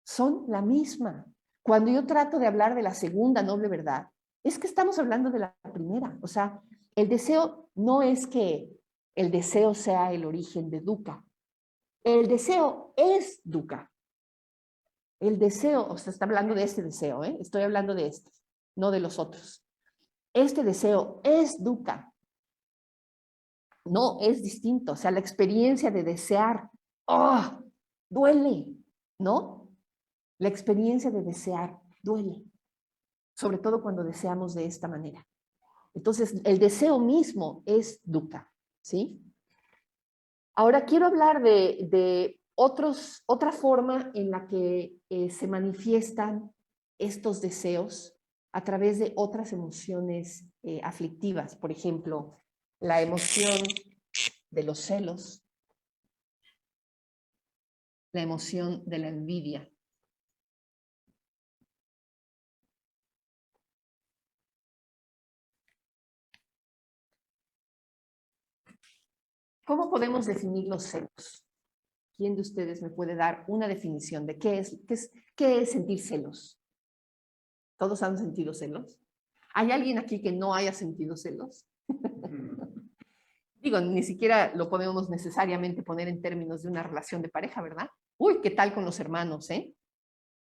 Son la misma. Cuando yo trato de hablar de la segunda noble verdad, es que estamos hablando de la primera. O sea, el deseo no es que el deseo sea el origen de dukkha. El deseo es dukkha. El deseo, o sea, está hablando de este deseo, ¿eh? Estoy hablando de este, no de los otros. Este deseo es dukkha. No, es distinto. O sea, la experiencia de desear, ¡oh! Duele, ¿no? La experiencia de desear duele, sobre todo cuando deseamos de esta manera. Entonces, el deseo mismo es dukkha, ¿sí? Ahora quiero hablar de otra forma en la que se manifiestan estos deseos a través de otras emociones aflictivas. Por ejemplo, la emoción de los celos, la emoción de la envidia. ¿Cómo podemos definir los celos? ¿Quién de ustedes me puede dar una definición de qué es sentir celos? ¿Todos han sentido celos? ¿Hay alguien aquí que no haya sentido celos? Digo, ni siquiera lo podemos necesariamente poner en términos de una relación de pareja, ¿verdad? Uy, ¿qué tal con los hermanos, eh?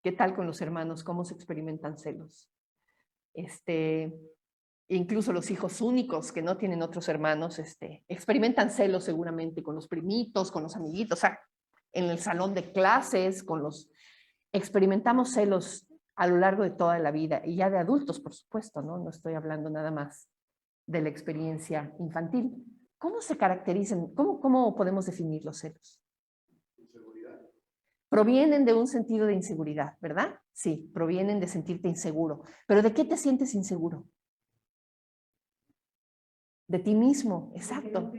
¿Qué tal con los hermanos? ¿Cómo se experimentan celos? Incluso los hijos únicos que no tienen otros hermanos, experimentan celos seguramente con los primitos, con los amiguitos, o sea, en el salón de clases, experimentamos celos a lo largo de toda la vida, y ya de adultos, por supuesto, ¿no? No estoy hablando nada más de la experiencia infantil. ¿Cómo se caracterizan? ¿Cómo podemos definir los celos? Inseguridad. Provienen de un sentido de inseguridad, ¿verdad? Sí, provienen de sentirte inseguro. ¿Pero de qué te sientes inseguro? De ti mismo, exacto.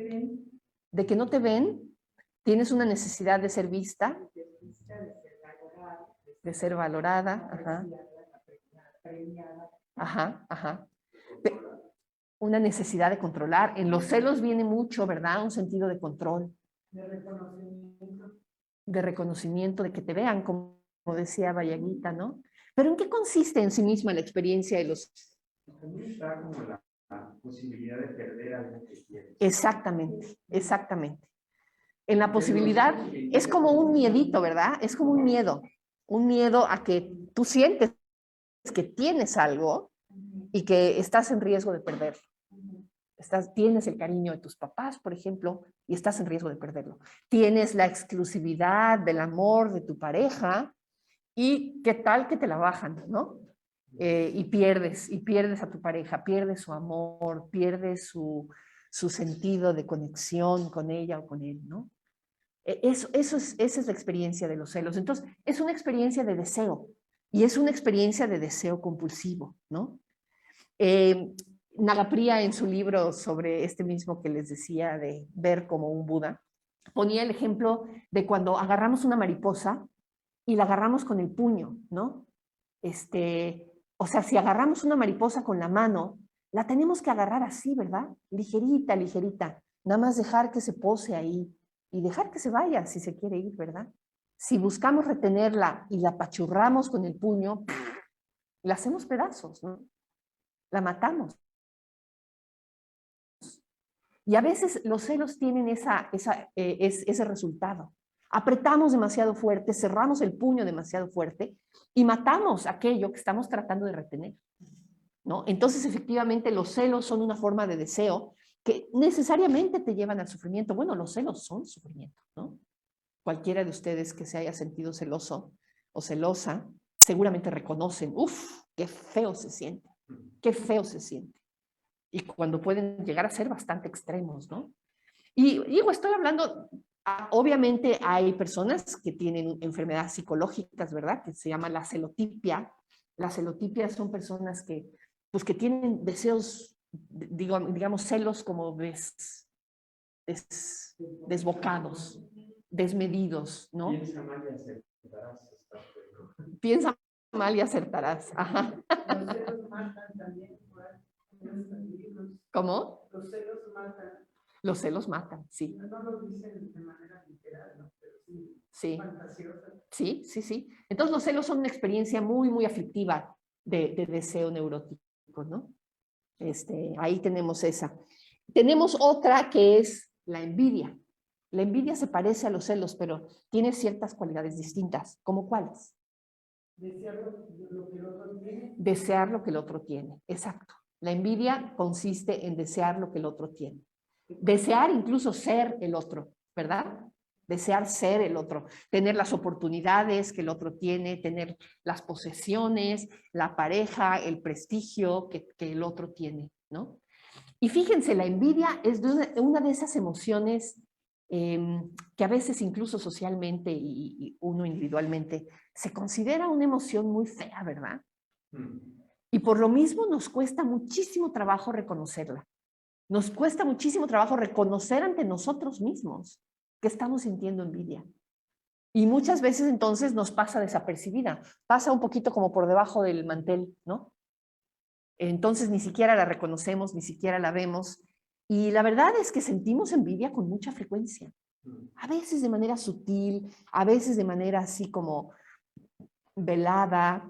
De que no te ven, tienes una necesidad de ser vista, de ser valorada, ajá. Ajá, ajá. Una necesidad de controlar. En los celos viene mucho, ¿verdad? Un sentido de control. De reconocimiento. De reconocimiento, de que te vean, como decía Vallaguita, ¿no? Pero ¿en qué consiste en sí misma la experiencia de los... Está como la posibilidad de perder algo que quieres. Exactamente, exactamente. En la posibilidad, es como un miedito, ¿verdad? Es como un miedo a que tú sientes que tienes algo y que estás en riesgo de perderlo. Tienes el cariño de tus papás, por ejemplo, y estás en riesgo de perderlo. Tienes la exclusividad del amor de tu pareja y qué tal que te la bajan, ¿no? Y pierdes a tu pareja, pierdes su amor, pierdes su sentido de conexión con ella o con él, ¿no? Esa es la experiencia de los celos. Entonces, es una experiencia de deseo y es una experiencia de deseo compulsivo, ¿no? Nagapriya, en su libro sobre este mismo que les decía de ver como un Buda, ponía el ejemplo de cuando agarramos una mariposa y la agarramos con el puño, ¿no? O sea, si agarramos una mariposa con la mano, la tenemos que agarrar así, ¿verdad? Ligerita, ligerita. Nada más dejar que se pose ahí y dejar que se vaya si se quiere ir, ¿verdad? Si buscamos retenerla y la apachurramos con el puño, la hacemos pedazos, ¿no? La matamos. Y a veces los celos tienen ese resultado. Apretamos demasiado fuerte, cerramos el puño demasiado fuerte y matamos aquello que estamos tratando de retener, ¿no? Entonces, efectivamente, los celos son una forma de deseo que necesariamente te llevan al sufrimiento. Bueno, los celos son sufrimiento, ¿no? Cualquiera de ustedes que se haya sentido celoso o celosa, seguramente reconocen, ¡uf! ¡Qué feo se siente! ¡Qué feo se siente! Y cuando pueden llegar a ser bastante extremos, ¿no? Y digo, estoy hablando, obviamente hay personas que tienen enfermedades psicológicas, ¿verdad? Que se llama la celotipia. La celotipia son personas pues, que tienen deseos, digamos, celos como desbocados, desmedidos, ¿no? Piensa mal y acertarás. Ajá. Los celos matan también, igual, en los libros. ¿Cómo? Los celos matan. Los celos matan, sí. No lo dicen de manera literal, ¿no? Pero sí, Sí. fantasiosa. Sí, sí, sí. Entonces los celos son una experiencia muy, muy aflictiva de deseo neurótico, ¿no? Ahí tenemos esa. Tenemos otra que es la envidia. La envidia se parece a los celos, pero tiene ciertas cualidades distintas. ¿Cómo cuáles? Desear lo que el otro tiene. Desear lo que el otro tiene, exacto. La envidia consiste en desear lo que el otro tiene. Desear incluso ser el otro, ¿verdad? Desear ser el otro, tener las oportunidades que el otro tiene, tener las posesiones, la pareja, el prestigio que el otro tiene, ¿no? Y fíjense, la envidia es una de esas emociones que a veces incluso socialmente y uno individualmente se considera una emoción muy fea, ¿verdad? Y por lo mismo nos cuesta muchísimo trabajo reconocerla. Nos cuesta muchísimo trabajo reconocer ante nosotros mismos que estamos sintiendo envidia. Y muchas veces entonces nos pasa desapercibida, pasa un poquito como por debajo del mantel, ¿no? Entonces ni siquiera la reconocemos, ni siquiera la vemos. Y la verdad es que sentimos envidia con mucha frecuencia. A veces de manera sutil, a veces de manera así como velada,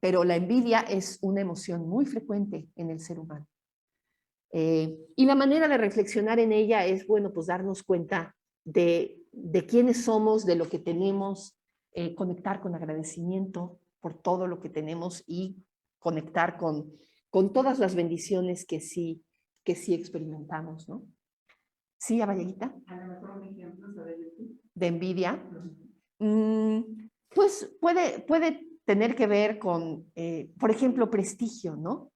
pero la envidia es una emoción muy frecuente en el ser humano. Y la manera de reflexionar en ella es, bueno, pues darnos cuenta de quiénes somos, de lo que tenemos, conectar con agradecimiento por todo lo que tenemos y conectar con todas las bendiciones que sí experimentamos, ¿no? ¿Sí, Abayelita? A lo mejor un ejemplo sobre ¿De envidia? Pues puede tener que ver con, por ejemplo, prestigio, ¿no?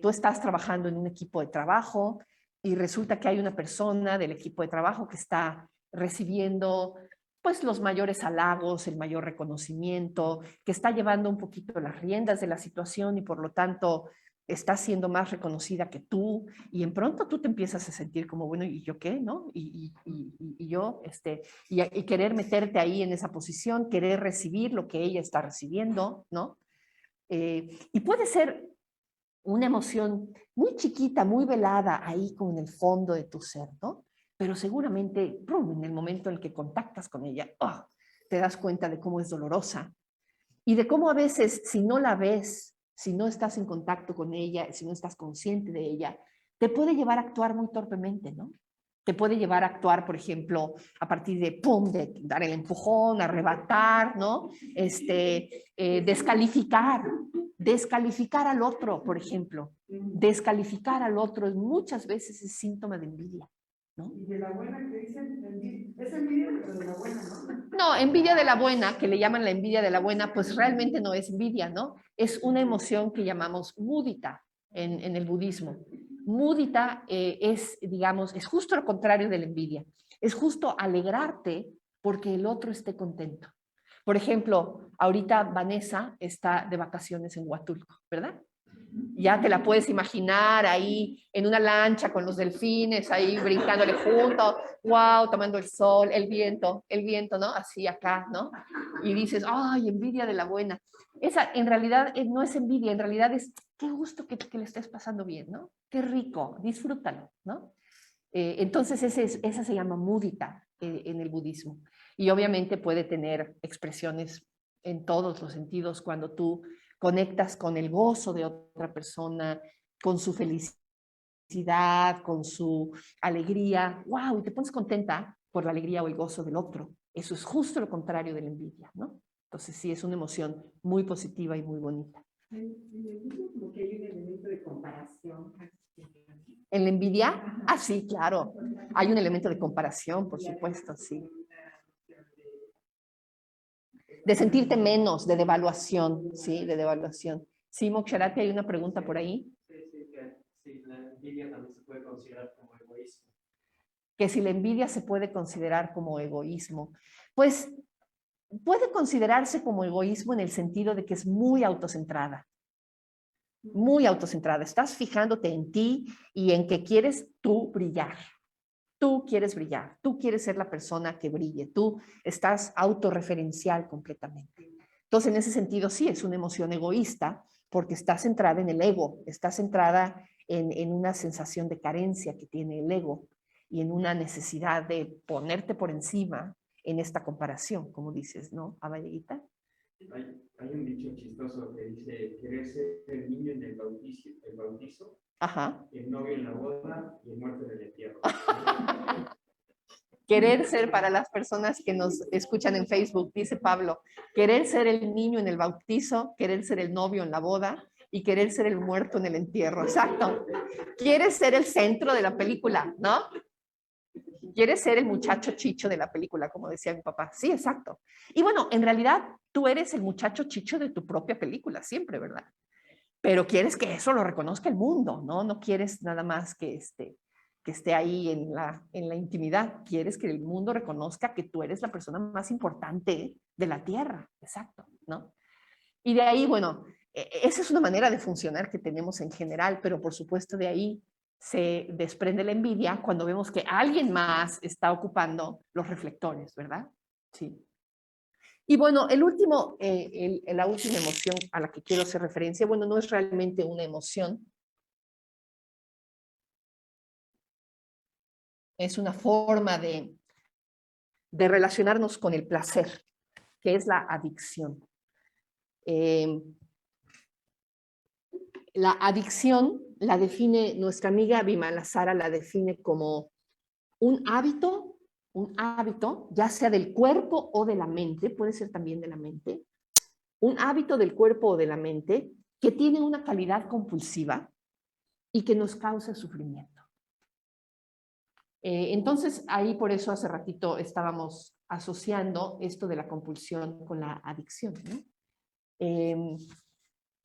Tú estás trabajando en un equipo de trabajo y resulta que hay una persona del equipo de trabajo que está recibiendo pues los mayores halagos, el mayor reconocimiento, que está llevando un poquito las riendas de la situación y por lo tanto está siendo más reconocida que tú y en pronto tú te empiezas a sentir como, bueno, ¿y yo qué? ¿No? Y yo, y querer meterte ahí en esa posición, querer recibir lo que ella está recibiendo, ¿no? Y puede ser una emoción muy chiquita, muy velada ahí como en el fondo de tu ser, ¿no? Pero seguramente, ¡prum!, en el momento en el que contactas con ella, ¡oh!, te das cuenta de cómo es dolorosa y de cómo a veces, si no la ves, si no estás en contacto con ella, si no estás consciente de ella, te puede llevar a actuar muy torpemente, ¿no? Te puede llevar a actuar, por ejemplo, a partir de, ¡pum!, de dar el empujón, arrebatar, ¿no? Descalificar al otro, por ejemplo. Descalificar al otro muchas veces es síntoma de envidia, ¿no? Y de la buena que dicen, es envidia, pero de la buena, ¿no? No, envidia de la buena, que le llaman la envidia de la buena, pues realmente no es envidia, ¿no? Es una emoción que llamamos mudita en el budismo. Mudita es, digamos, es justo lo contrario de la envidia. Es justo alegrarte porque el otro esté contento. Por ejemplo, ahorita Vanessa está de vacaciones en Huatulco, ¿verdad? Ya te la puedes imaginar ahí en una lancha con los delfines, ahí brincándole junto, wow, tomando el sol, el viento, ¿no? Así acá, ¿no? Y dices, ay, envidia de la buena. Esa en realidad no es envidia, en realidad es, qué gusto que le estés pasando bien, ¿no? Qué rico, disfrútalo, ¿no? Entonces esa se llama mudita en el budismo. Y obviamente puede tener expresiones en todos los sentidos cuando tú conectas con el gozo de otra persona, con su felicidad, con su alegría, wow, y te pones contenta por la alegría o el gozo del otro. Eso es justo lo contrario de la envidia, ¿no? Entonces sí, es una emoción muy positiva y muy bonita. Como que hay un elemento de comparación. ¿En la envidia? Ah, sí, claro. Hay un elemento de comparación, por supuesto, sí. De sentirte menos, de devaluación, sí, de devaluación. Sí, Moksharati, hay una pregunta por ahí. Sí, la envidia también se puede considerar como egoísmo. Que si la envidia se puede considerar como egoísmo. Pues puede considerarse como egoísmo en el sentido de que es muy autocentrada. Muy autocentrada. Estás fijándote en ti y en que quieres tú brillar. Tú quieres brillar, tú quieres ser la persona que brille, tú estás autorreferencial completamente. Entonces, en ese sentido, sí, es una emoción egoísta porque está centrada en el ego, está centrada en una sensación de carencia que tiene el ego y en una necesidad de ponerte por encima en esta comparación, como dices, ¿no, Abayita? Hay un dicho chistoso que dice, querer ser el niño en el bautizo, Ajá. el novio en la boda y el muerto en el entierro. Querer ser, para las personas que nos escuchan en Facebook, dice Pablo, querer ser el niño en el bautizo, querer ser el novio en la boda y querer ser el muerto en el entierro. Exacto. Quieres ser el centro de la película, ¿no? Quieres ser el muchacho chicho de la película, como decía mi papá. Sí, exacto. Y bueno, en realidad tú eres el muchacho chicho de tu propia película, siempre, ¿verdad? Pero quieres que eso lo reconozca el mundo, ¿no? No quieres nada más que esté ahí en la intimidad. Quieres que el mundo reconozca que tú eres la persona más importante de la Tierra. Exacto, ¿no? Y de ahí, bueno, esa es una manera de funcionar que tenemos en general, pero por supuesto de ahí se desprende la envidia cuando vemos que alguien más está ocupando los reflectores, ¿verdad? Sí. Y bueno, la última emoción a la que quiero hacer referencia, bueno, no es realmente una emoción, es una forma de relacionarnos con el placer, que es la adicción. La adicción la define nuestra amiga Bimala Sara, la define como un hábito, ya sea del cuerpo o de la mente, puede ser también de la mente, un hábito del cuerpo o de la mente que tiene una calidad compulsiva y que nos causa sufrimiento. Entonces, ahí por eso hace ratito estábamos asociando esto de la compulsión con la adicción, ¿no?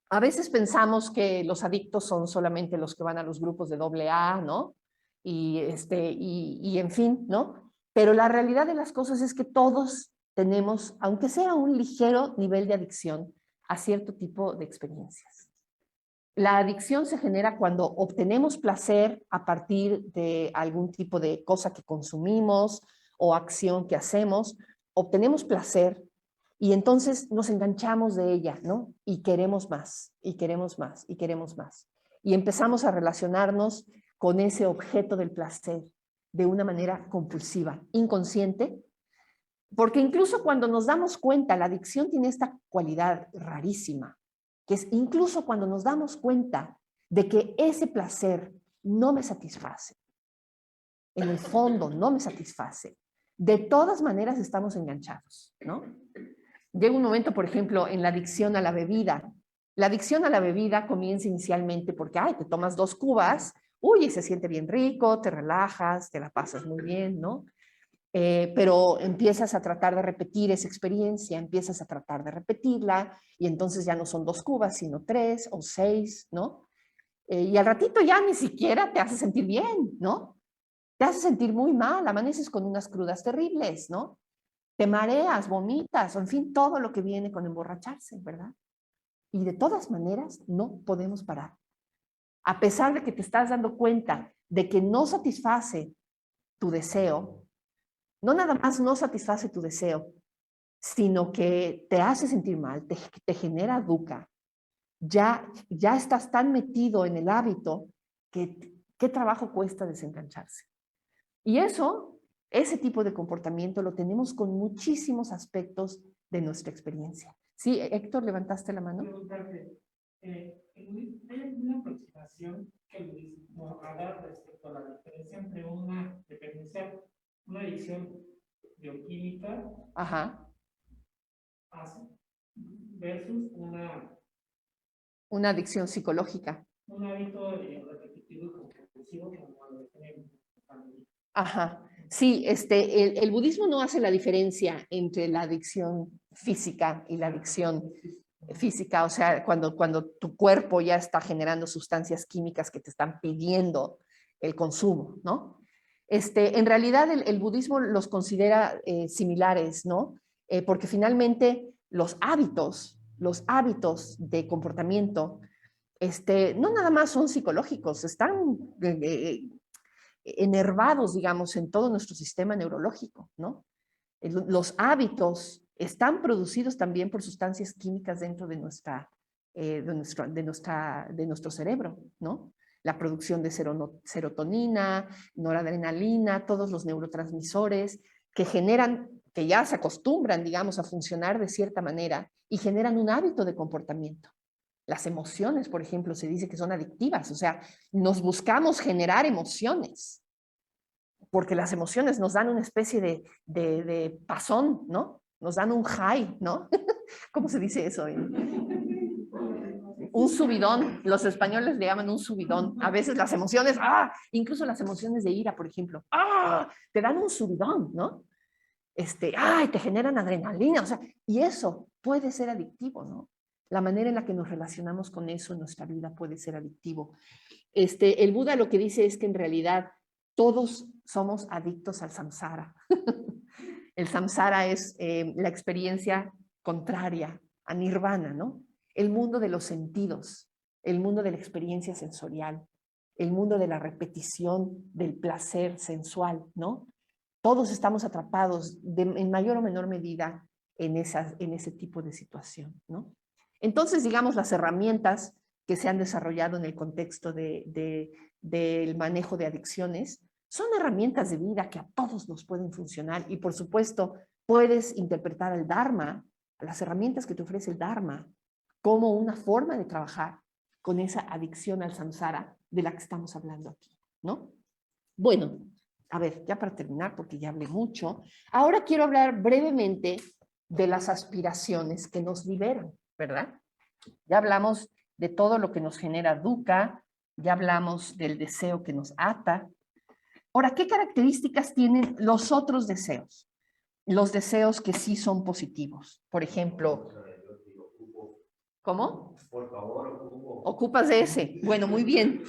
A veces pensamos que los adictos son solamente los que van a los grupos de AA, ¿no? Y en fin, ¿no? Pero la realidad de las cosas es que todos tenemos, aunque sea un ligero nivel de adicción, a cierto tipo de experiencias. La adicción se genera cuando obtenemos placer a partir de algún tipo de cosa que consumimos o acción que hacemos, obtenemos placer y entonces nos enganchamos de ella, ¿no? Y queremos más, y queremos más, y queremos más. Y empezamos a relacionarnos con ese objeto del placer de una manera compulsiva, inconsciente, porque incluso cuando nos damos cuenta, la adicción tiene esta cualidad rarísima, que es incluso cuando nos damos cuenta de que ese placer no me satisface, en el fondo no me satisface, de todas maneras estamos enganchados, ¿no? Llega un momento, por ejemplo, en la adicción a la bebida. La adicción a la bebida comienza inicialmente porque, te tomas 2 cubas, uy, se siente bien rico, te relajas, te la pasas muy bien, ¿no? Pero empiezas a tratar de repetir esa experiencia, empiezas a tratar de repetirla, y entonces ya no son 2 cubas, sino 3 o 6, ¿no? Y al ratito ya ni siquiera te hace sentir bien, ¿no? Te hace sentir muy mal, amaneces con unas crudas terribles, ¿no? Te mareas, vomitas, o en fin, todo lo que viene con emborracharse, ¿verdad? Y de todas maneras no podemos parar. A pesar de que te estás dando cuenta de que no satisface tu deseo, no nada más no satisface tu deseo, sino que te hace sentir mal, te genera dukkha. Ya estás tan metido en el hábito que qué trabajo cuesta desengancharse. Y ese tipo de comportamiento lo tenemos con muchísimos aspectos de nuestra experiencia. Sí, Héctor, levantaste la mano. Preguntarte, ¿hay alguna aproximación que el budismo haga respecto a la diferencia entre una dependencia, una adicción bioquímica Ajá. versus una adicción psicológica? Un hábito repetitivo y compulsivo como lo define familia. Ajá. Sí, el budismo no hace la diferencia entre la adicción física y la adicción física, o sea, cuando tu cuerpo ya está generando sustancias químicas que te están pidiendo el consumo, ¿no? En realidad el budismo los considera similares, ¿no? Porque finalmente los hábitos de comportamiento, no nada más son psicológicos, están enervados, digamos, en todo nuestro sistema neurológico, ¿no? Los hábitos están producidos también por sustancias químicas dentro de nuestro cerebro, ¿no? La producción de serotonina, noradrenalina, todos los neurotransmisores que generan, que ya se acostumbran, digamos, a funcionar de cierta manera y generan un hábito de comportamiento. Las emociones, por ejemplo, se dice que son adictivas, o sea, nos buscamos generar emociones, porque las emociones nos dan una especie de pasón, ¿no? Nos dan un high, ¿no? ¿Cómo se dice eso? Un subidón, los españoles le llaman un subidón. A veces las emociones, incluso las emociones de ira, por ejemplo, te dan un subidón, ¿no? Te generan adrenalina, o sea, y eso puede ser adictivo, ¿no? La manera en la que nos relacionamos con eso en nuestra vida puede ser adictivo. El Buda lo que dice es que en realidad todos somos adictos al samsara. El samsara es la experiencia contraria a nirvana, ¿no? El mundo de los sentidos, el mundo de la experiencia sensorial, el mundo de la repetición del placer sensual, ¿no? Todos estamos atrapados en mayor o menor medida en ese tipo de situación, ¿no? Entonces, digamos, las herramientas que se han desarrollado en el contexto del manejo de adicciones son herramientas de vida que a todos nos pueden funcionar y, por supuesto, puedes interpretar el Dharma, las herramientas que te ofrece el Dharma, como una forma de trabajar con esa adicción al samsara de la que estamos hablando aquí, ¿no? Bueno, a ver, ya para terminar, porque ya hablé mucho, ahora quiero hablar brevemente de las aspiraciones que nos liberan, ¿verdad? Ya hablamos de todo lo que nos genera dukkha, ya hablamos del deseo que nos ata. Ahora, ¿qué características tienen los otros deseos? Los deseos que sí son positivos. Por ejemplo, ¿cómo? Por favor, ocupo. Ocupas de ese. Bueno, muy bien.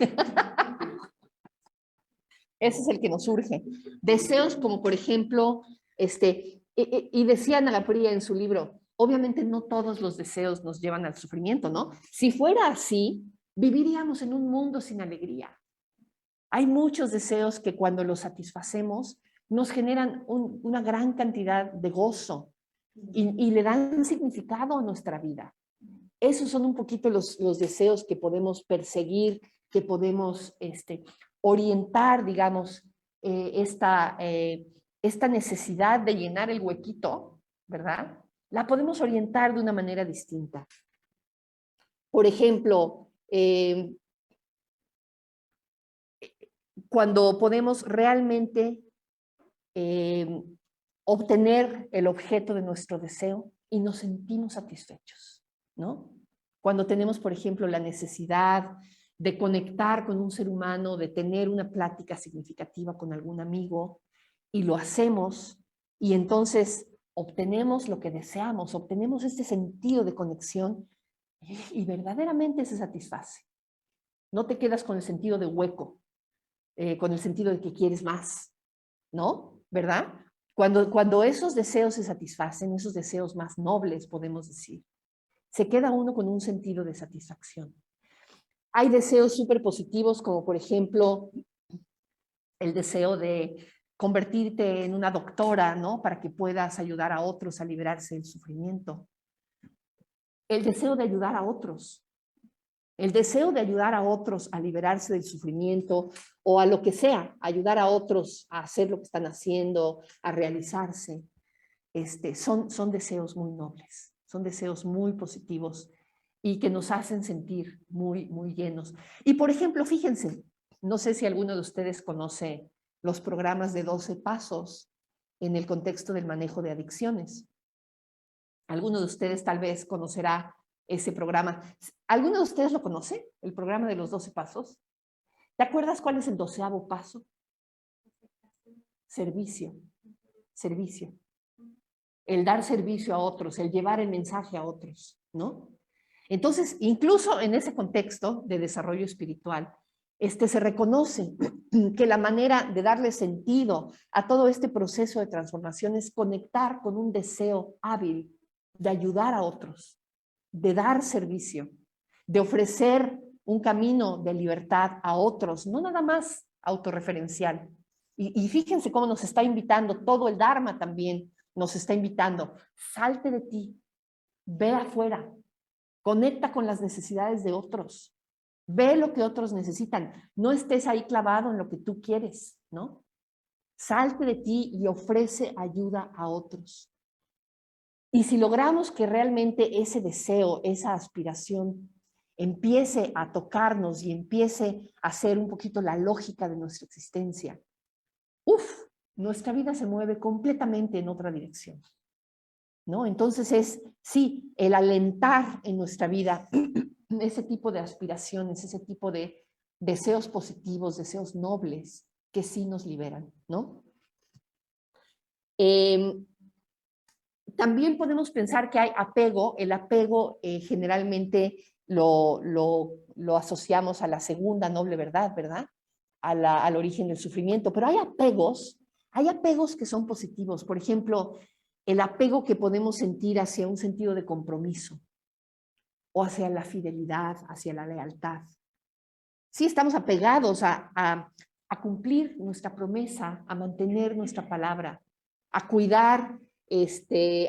Ese es el que nos surge. Deseos como, por ejemplo, y decía Ana Lapría en su libro, obviamente no todos los deseos nos llevan al sufrimiento, ¿no? Si fuera así, viviríamos en un mundo sin alegría. Hay muchos deseos que cuando los satisfacemos nos generan una gran cantidad de gozo y le dan significado a nuestra vida. Esos son un poquito los deseos que podemos perseguir, que podemos orientar, digamos, esta necesidad de llenar el huequito, ¿verdad? La podemos orientar de una manera distinta. Por ejemplo, cuando podemos realmente obtener el objeto de nuestro deseo y nos sentimos satisfechos, ¿no? Cuando tenemos, por ejemplo, la necesidad de conectar con un ser humano, de tener una plática significativa con algún amigo, y lo hacemos, y entonces obtenemos lo que deseamos, obtenemos este sentido de conexión, y verdaderamente se satisface. No te quedas con el sentido de hueco, con el sentido de que quieres más, ¿no? ¿Verdad? Cuando esos deseos se satisfacen, esos deseos más nobles, podemos decir, se queda uno con un sentido de satisfacción. Hay deseos súper positivos, como por ejemplo, el deseo de convertirte en una doctora, ¿no? Para que puedas ayudar a otros a liberarse del sufrimiento. El deseo de ayudar a otros. El deseo de ayudar a otros a liberarse del sufrimiento o a lo que sea, ayudar a otros a hacer lo que están haciendo, a realizarse, son deseos muy nobles, son deseos muy positivos y que nos hacen sentir muy, muy llenos. Y por ejemplo, fíjense, no sé si alguno de ustedes conoce los programas de 12 pasos en el contexto del manejo de adicciones. Alguno de ustedes tal vez conocerá ese programa. ¿Alguno de ustedes lo conoce? El programa de los 12 pasos. ¿Te acuerdas cuál es el 12º paso? Servicio. Servicio. El dar servicio a otros, el llevar el mensaje a otros, ¿no? Entonces, incluso en ese contexto de desarrollo espiritual, se reconoce que la manera de darle sentido a todo este proceso de transformación es conectar con un deseo hábil de ayudar a otros, de dar servicio, de ofrecer un camino de libertad a otros, no nada más autorreferencial. Y fíjense cómo nos está invitando, todo el Dharma también nos está invitando. Salte de ti, ve afuera, conecta con las necesidades de otros, ve lo que otros necesitan, no estés ahí clavado en lo que tú quieres, ¿no? Salte de ti y ofrece ayuda a otros. Y si logramos que realmente ese deseo, esa aspiración empiece a tocarnos y empiece a ser un poquito la lógica de nuestra existencia, nuestra vida se mueve completamente en otra dirección, ¿no? Entonces sí, el alentar en nuestra vida ese tipo de aspiraciones, ese tipo de deseos positivos, deseos nobles, que sí nos liberan, ¿no? También podemos pensar que hay apego. El apego generalmente lo asociamos a la segunda noble verdad, ¿verdad? Al origen del sufrimiento, pero hay apegos que son positivos. Por ejemplo, el apego que podemos sentir hacia un sentido de compromiso o hacia la fidelidad, hacia la lealtad. Sí, estamos apegados a cumplir nuestra promesa, a mantener nuestra palabra, a cuidar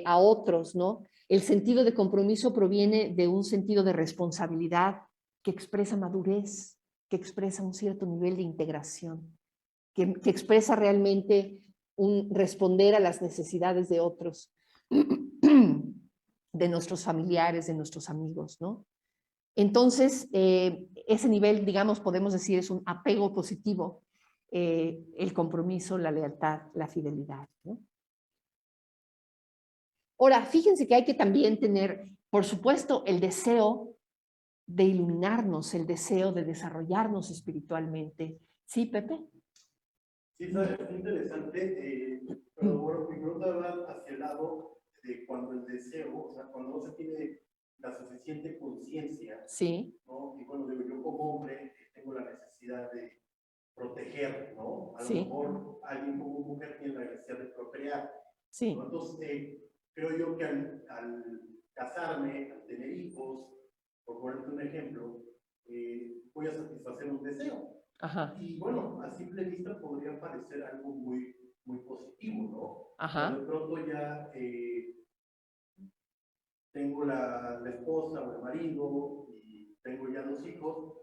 a otros, ¿no? El sentido de compromiso proviene de un sentido de responsabilidad que expresa madurez, que expresa un cierto nivel de integración, que expresa realmente un responder a las necesidades de otros, de nuestros familiares, de nuestros amigos, ¿no? Entonces, ese nivel, digamos, podemos decir, es un apego positivo, el compromiso, la lealtad, la fidelidad, ¿no? Ahora, fíjense que hay que también tener, por supuesto, el deseo de iluminarnos, el deseo de desarrollarnos espiritualmente. ¿Sí, Pepe? Sí, es interesante, pero bueno, mi pregunta va hacia el lado de cuando el deseo, o sea, cuando no se tiene la suficiente conciencia, sí, ¿no? Y cuando digo yo como hombre tengo la necesidad de proteger, ¿no? A lo sí, mejor alguien como mujer tiene la necesidad de procrear, sí, ¿no? Entonces, creo yo que al casarme, al tener hijos, por ponerte un ejemplo, voy a satisfacer un deseo. ajá, Y bueno, a simple vista podría parecer algo muy, muy positivo, ¿no? ajá, De pronto ya tengo la esposa o el marido y tengo ya 2 hijos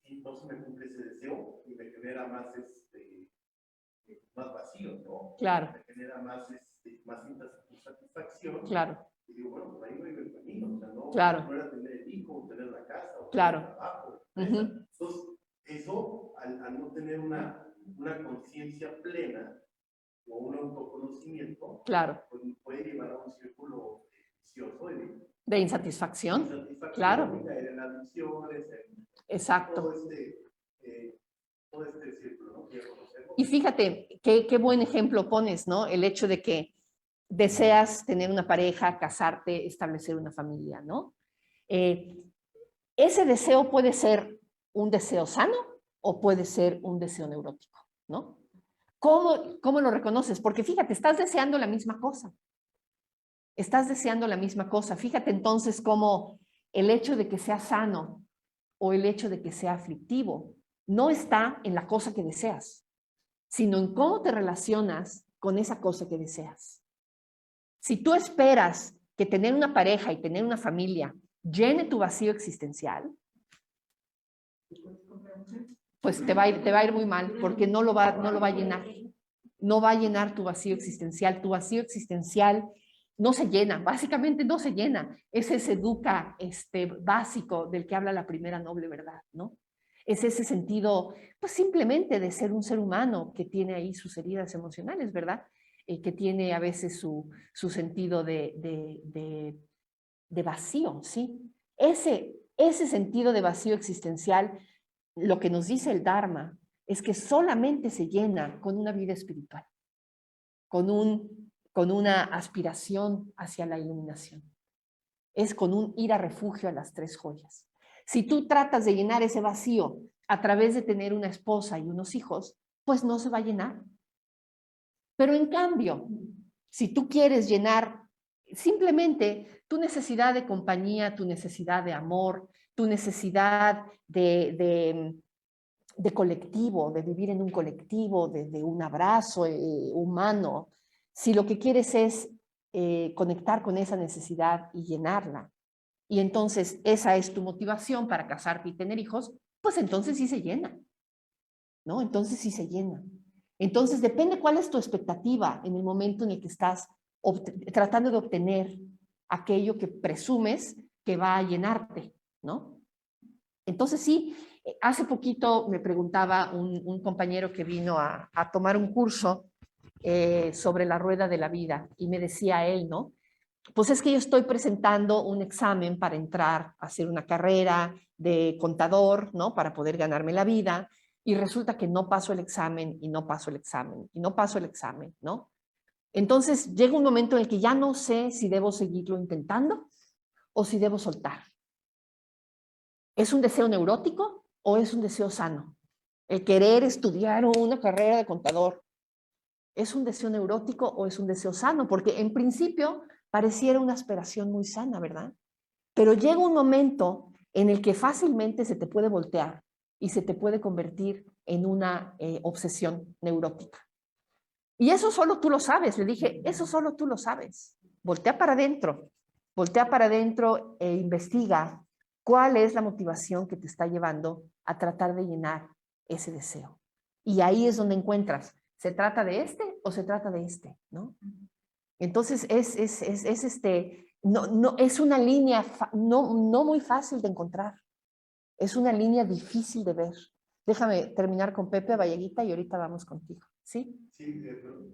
y no se me cumple ese deseo y me genera más, más vacío, ¿no? claro, Me genera más, más insatisfacción. claro, Y digo, bueno, pues ahí voy el camino, o sea, claro, no era tener el hijo, tener la casa, o tener claro. el trabajo, Uh-huh. Entonces, eso, al no tener una conciencia plena o un autoconocimiento, Claro. pues puede llevar a un círculo vicioso De insatisfacción, claro. Y caer en adicciones, Exacto. Todo este círculo, ¿no? Y fíjate, qué buen ejemplo pones, ¿no? El hecho de que deseas tener una pareja, casarte, establecer una familia, ¿no? Ese deseo puede ser un deseo sano o puede ser un deseo neurótico, ¿no? ¿Cómo lo reconoces? Porque fíjate, estás deseando la misma cosa. Estás deseando la misma cosa. Fíjate entonces cómo el hecho de que sea sano o el hecho de que sea aflictivo no está en la cosa que deseas, sino en cómo te relacionas con esa cosa que deseas. Si tú esperas que tener una pareja y tener una familia llene tu vacío existencial, pues te va a ir muy mal, porque no lo va a llenar. No va a llenar tu vacío existencial. Tu vacío existencial no se llena, básicamente no se llena. Es ese dukkha básico del que habla la primera noble verdad, ¿no? Es ese sentido, pues simplemente de ser un ser humano que tiene ahí sus heridas emocionales, ¿verdad? Que tiene a veces su sentido de vacío, ¿sí? Ese sentido de vacío existencial, lo que nos dice el Dharma es que solamente se llena con una vida espiritual, con una aspiración hacia la iluminación. Es con un ir a refugio a las 3 joyas. Si tú tratas de llenar ese vacío a través de tener una esposa y unos hijos, pues no se va a llenar. Pero en cambio, si tú quieres llenar simplemente tu necesidad de compañía, tu necesidad de amor, tu necesidad de colectivo, de vivir en un colectivo, de un abrazo humano, si lo que quieres es conectar con esa necesidad y llenarla, y entonces esa es tu motivación para casarte y tener hijos, pues entonces sí se llena, ¿no? Entonces sí se llena. Entonces depende cuál es tu expectativa en el momento en el que estás tratando de obtener aquello que presumes que va a llenarte, ¿no? Entonces sí, hace poquito me preguntaba un compañero que vino a tomar un curso sobre la rueda de la vida y me decía él, ¿no? Pues es que yo estoy presentando un examen para entrar a hacer una carrera de contador, ¿no? Para poder ganarme la vida y resulta que no paso el examen y no paso el examen y no paso el examen, ¿no? Entonces llega un momento en el que ya no sé si debo seguirlo intentando o si debo soltar. ¿Es un deseo neurótico o es un deseo sano? El querer estudiar una carrera de contador, ¿es un deseo neurótico o es un deseo sano? Porque en principio pareciera una aspiración muy sana, ¿verdad? Pero llega un momento en el que fácilmente se te puede voltear y se te puede convertir en una obsesión neurótica. Y eso solo tú lo sabes. Le dije, eso solo tú lo sabes. Voltea para adentro e investiga cuál es la motivación que te está llevando a tratar de llenar ese deseo. Y ahí es donde encuentras, ¿se trata de este o se trata de este? ¿No? Entonces es una línea no muy fácil de encontrar. Es una línea difícil de ver. Déjame terminar con Pepe Valleguita y ahorita vamos contigo. ¿Sí? Sí,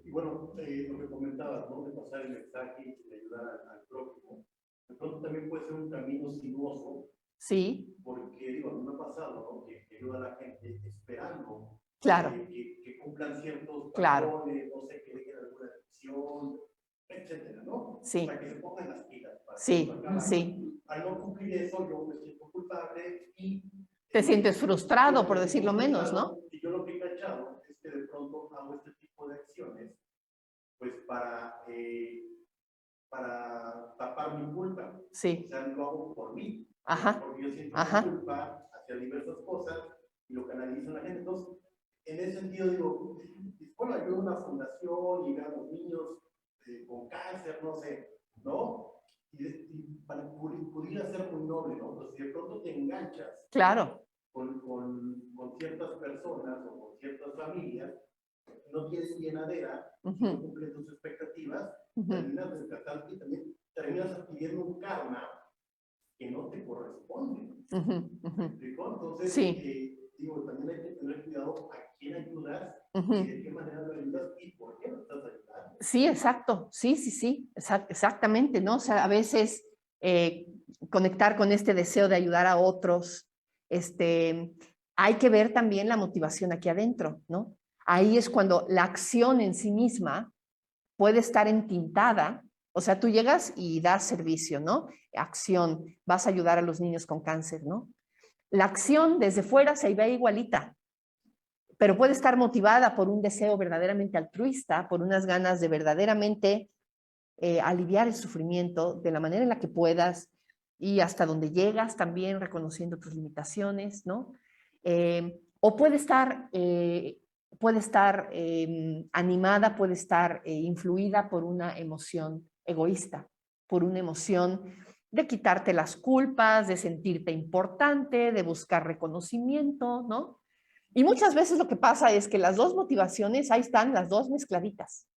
y bueno, lo que comentabas, ¿no? De pasar el mensaje y de ayudar al prójimo. De pronto también puede ser un camino sinuoso. Sí. Porque, digo, a mí me ha pasado, ¿no? Que ayuda a la gente esperando Claro. que cumplan ciertos Claro. patrones, no sé, que dejen alguna adicción, etcétera, ¿no? Sí. O sea, que se pongan las pilas para Sí, que sí. al no cumplir eso, yo me siento culpable y te sientes frustrado, por decirlo menos, ¿no? Y yo lo que he cachado es que de pronto hago este tipo de acciones, pues para tapar mi culpa. Sí. O sea, lo hago por mí. Ajá. Porque yo siento Ajá. culpa hacia diversas cosas y lo canalizo en la gente. Entonces, en ese sentido digo, bueno, ayudo a una fundación, llegar a los niños con cáncer, no sé, ¿no? Y pudiera ser muy noble, ¿no? Entonces, si de pronto te enganchas Claro. con ciertas personas o con ciertas familias, no tienes llenadera, Uh-huh. no cumplen tus expectativas, Uh-huh. terminas desgastando y también terminas adquiriendo un karma que no te corresponde. Uh-huh. Uh-huh. Entonces, sí. Digo, también hay que tener cuidado a quién ayudas Uh-huh. y de qué manera lo ayudas y por qué lo estás ayudando. Sí, exacto. Sí, sí, sí. Exactamente, ¿no? O sea, a veces conectar con este deseo de ayudar a otros, hay que ver también la motivación aquí adentro, ¿no? Ahí es cuando la acción en sí misma puede estar entintada. O sea, tú llegas y das servicio, ¿no? Acción, vas a ayudar a los niños con cáncer, ¿no? La acción desde fuera se ve igualita, pero puede estar motivada por un deseo verdaderamente altruista, por unas ganas de verdaderamente aliviar el sufrimiento de la manera en la que puedas y hasta donde llegas también reconociendo tus limitaciones, ¿no? O puede estar animada, puede estar influida por una emoción egoísta, por una emoción de quitarte las culpas, de sentirte importante, de buscar reconocimiento, ¿no? Y muchas veces lo que pasa es que las dos motivaciones, ahí están las dos mezcladitas.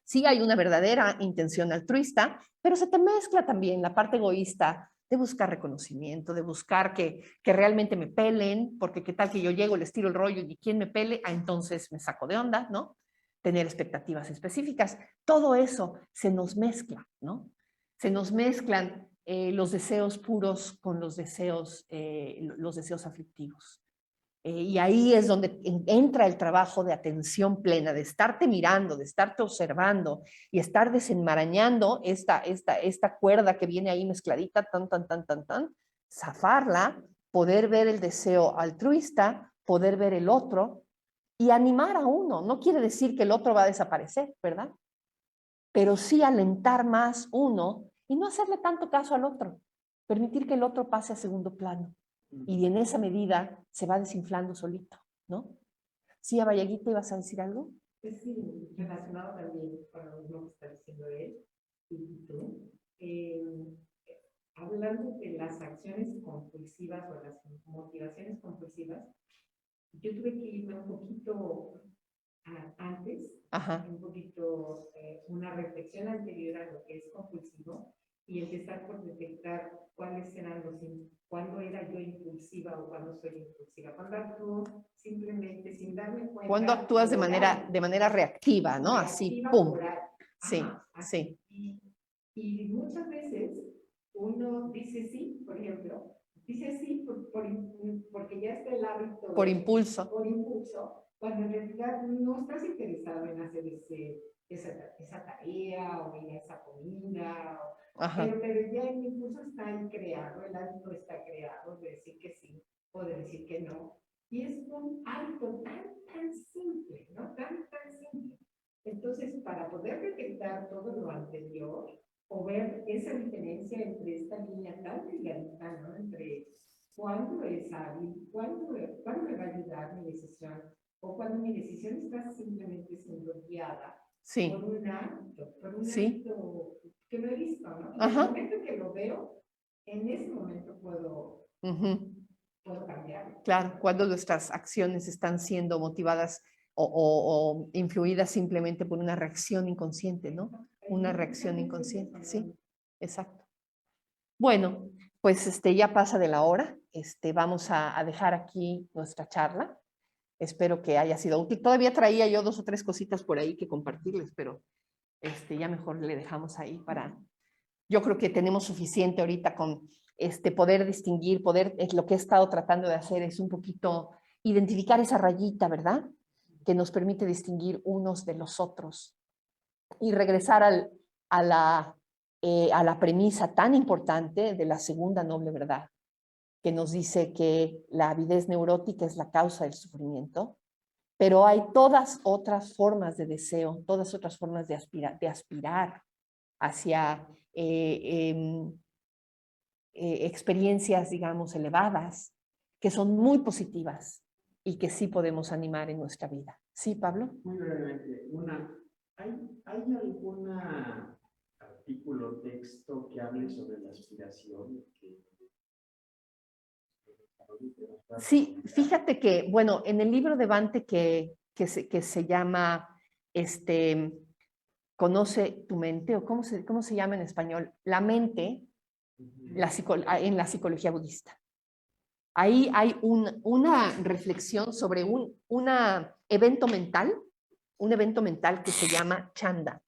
Sí hay una verdadera intención altruista, pero se te mezcla también la parte egoísta de buscar reconocimiento, de buscar que realmente me pelen, porque qué tal que yo llego, les tiro el rollo y quien me pele, entonces me saco de onda, ¿no? Tener expectativas específicas. Todo eso se nos mezcla, ¿no? Se nos mezclan los deseos puros con los deseos aflictivos. Y ahí es donde entra el trabajo de atención plena, de estarte mirando, de estarte observando y estar desenmarañando esta cuerda que viene ahí mezcladita, zafarla, poder ver el deseo altruista, poder ver el otro y animar a uno. No quiere decir que el otro va a desaparecer, ¿verdad? Pero sí alentar más uno y no hacerle tanto caso al otro, permitir que el otro pase a segundo plano. y en esa medida se va desinflando solito, ¿no? Sí, Abayaguita, ¿ibas a decir algo? Pues sí, relacionado también con lo mismo que está diciendo él y tú. Hablando de las acciones compulsivas o las motivaciones compulsivas, yo tuve que irme un poquito antes, Ajá. un poquito una reflexión anterior a lo que es compulsivo y empezar por detectar cuáles eran cuándo era yo impulsiva o cuándo soy impulsiva. Cuando actúo simplemente sin darme cuenta. Cuando actúas de manera reactiva, ¿no? Así, pum. Sí, sí. Y muchas veces uno dice sí, por ejemplo, dice sí porque ya está el hábito. Por impulso. Por impulso, cuando en realidad no estás interesado en hacer esa tarea o en esa comida. Pero ya el impulso está ahí creado, el hábito está creado de decir que sí o de decir que no. Y es un hábito tan simple, ¿no? Tan simple. Entonces, para poder detectar todo lo anterior, o ver esa diferencia entre esta línea tan delgadita, ¿no? Entre cuándo es hábil, cuándo me va a ayudar mi decisión, o cuando mi decisión está simplemente siendo guiada por un hábito que no he visto, ¿no? Y en el momento que lo veo, en ese momento puedo cambiarlo. Claro, cuando nuestras acciones están siendo motivadas o influidas simplemente por una reacción inconsciente, ¿no? Una reacción inconsciente, sí, exacto. Bueno, pues ya pasa de la hora. Vamos a dejar aquí nuestra charla. Espero que haya sido útil. Todavía traía yo 2 o 3 cositas por ahí que compartirles, pero ya mejor le dejamos ahí para... Yo creo que tenemos suficiente ahorita con poder distinguir, lo que he estado tratando de hacer es un poquito identificar esa rayita, ¿verdad? Que nos permite distinguir unos de los otros y regresar a la premisa tan importante de la segunda noble verdad, que nos dice que la avidez neurótica es la causa del sufrimiento, pero hay todas otras formas de deseo, todas otras formas de aspirar hacia experiencias, digamos, elevadas, que son muy positivas y que sí podemos animar en nuestra vida. ¿Sí, Pablo? Muy brevemente, ¿hay algún artículo, texto que hable sobre la aspiración? Sí, fíjate que, bueno, en el libro de Bhante que se llama Conoce tu mente, o ¿cómo se llama en español? La mente en la psicología budista. Ahí hay una reflexión sobre un evento mental que se llama chanda.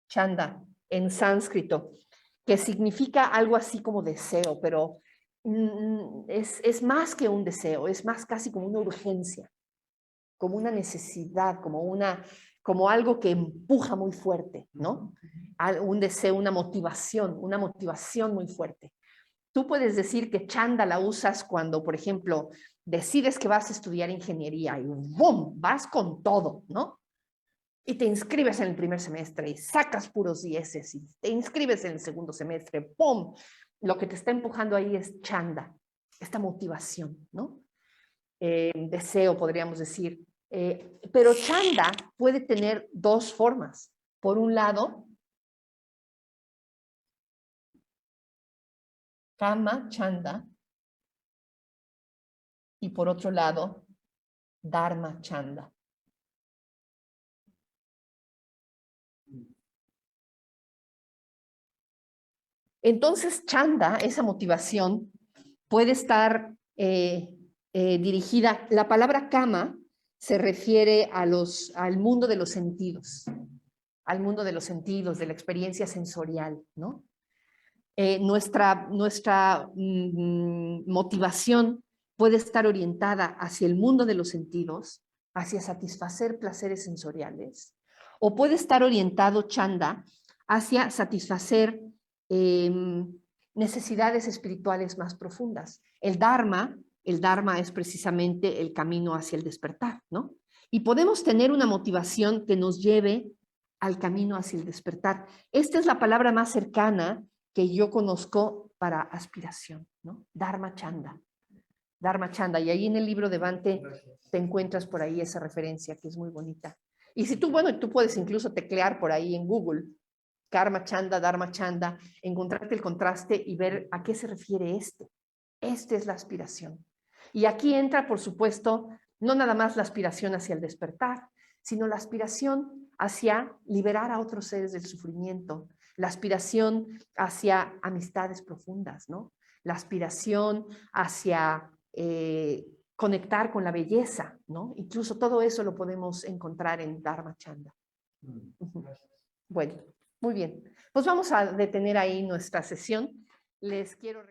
Chanda, en sánscrito, que significa algo así como deseo, pero es más que un deseo, es más casi como una urgencia, como una necesidad, como algo que empuja muy fuerte, ¿no? Un deseo, una motivación muy fuerte. Tú puedes decir que chanda la usas cuando, por ejemplo, decides que vas a estudiar ingeniería y ¡bum! Vas con todo, ¿no? Y te inscribes en el primer semestre y sacas puros 10 y te inscribes en el segundo semestre, ¡pum! Lo que te está empujando ahí es chanda, esta motivación, ¿no? Deseo, podríamos decir. Pero chanda puede tener 2 formas. Por un lado, kama chanda, y por otro lado, dharma chanda. Entonces, chanda, esa motivación, puede estar dirigida. La palabra kama se refiere al mundo de los sentidos, de la experiencia sensorial, ¿no? Nuestra motivación puede estar orientada hacia el mundo de los sentidos, hacia satisfacer placeres sensoriales, o puede estar orientado chanda hacia satisfacer necesidades espirituales más profundas. El Dharma es precisamente el camino hacia el despertar, ¿no? Y podemos tener una motivación que nos lleve al camino hacia el despertar. Esta es la palabra más cercana que yo conozco para aspiración, ¿no? Dharma Chanda. Dharma Chanda. Y ahí en el libro de Bhante te encuentras por ahí esa referencia que es muy bonita. Y si tú, bueno, tú puedes incluso teclear por ahí en Google, Karma Chanda, Dharma Chanda, encontrarte el contraste y ver a qué se refiere este. Esta es la aspiración. Y aquí entra, por supuesto, no nada más la aspiración hacia el despertar, sino la aspiración hacia liberar a otros seres del sufrimiento, la aspiración hacia amistades profundas, ¿no? La aspiración hacia conectar con la belleza, ¿no? Incluso todo eso lo podemos encontrar en Dharma Chanda. Bueno, muy bien. Pues vamos a detener ahí nuestra sesión. Les quiero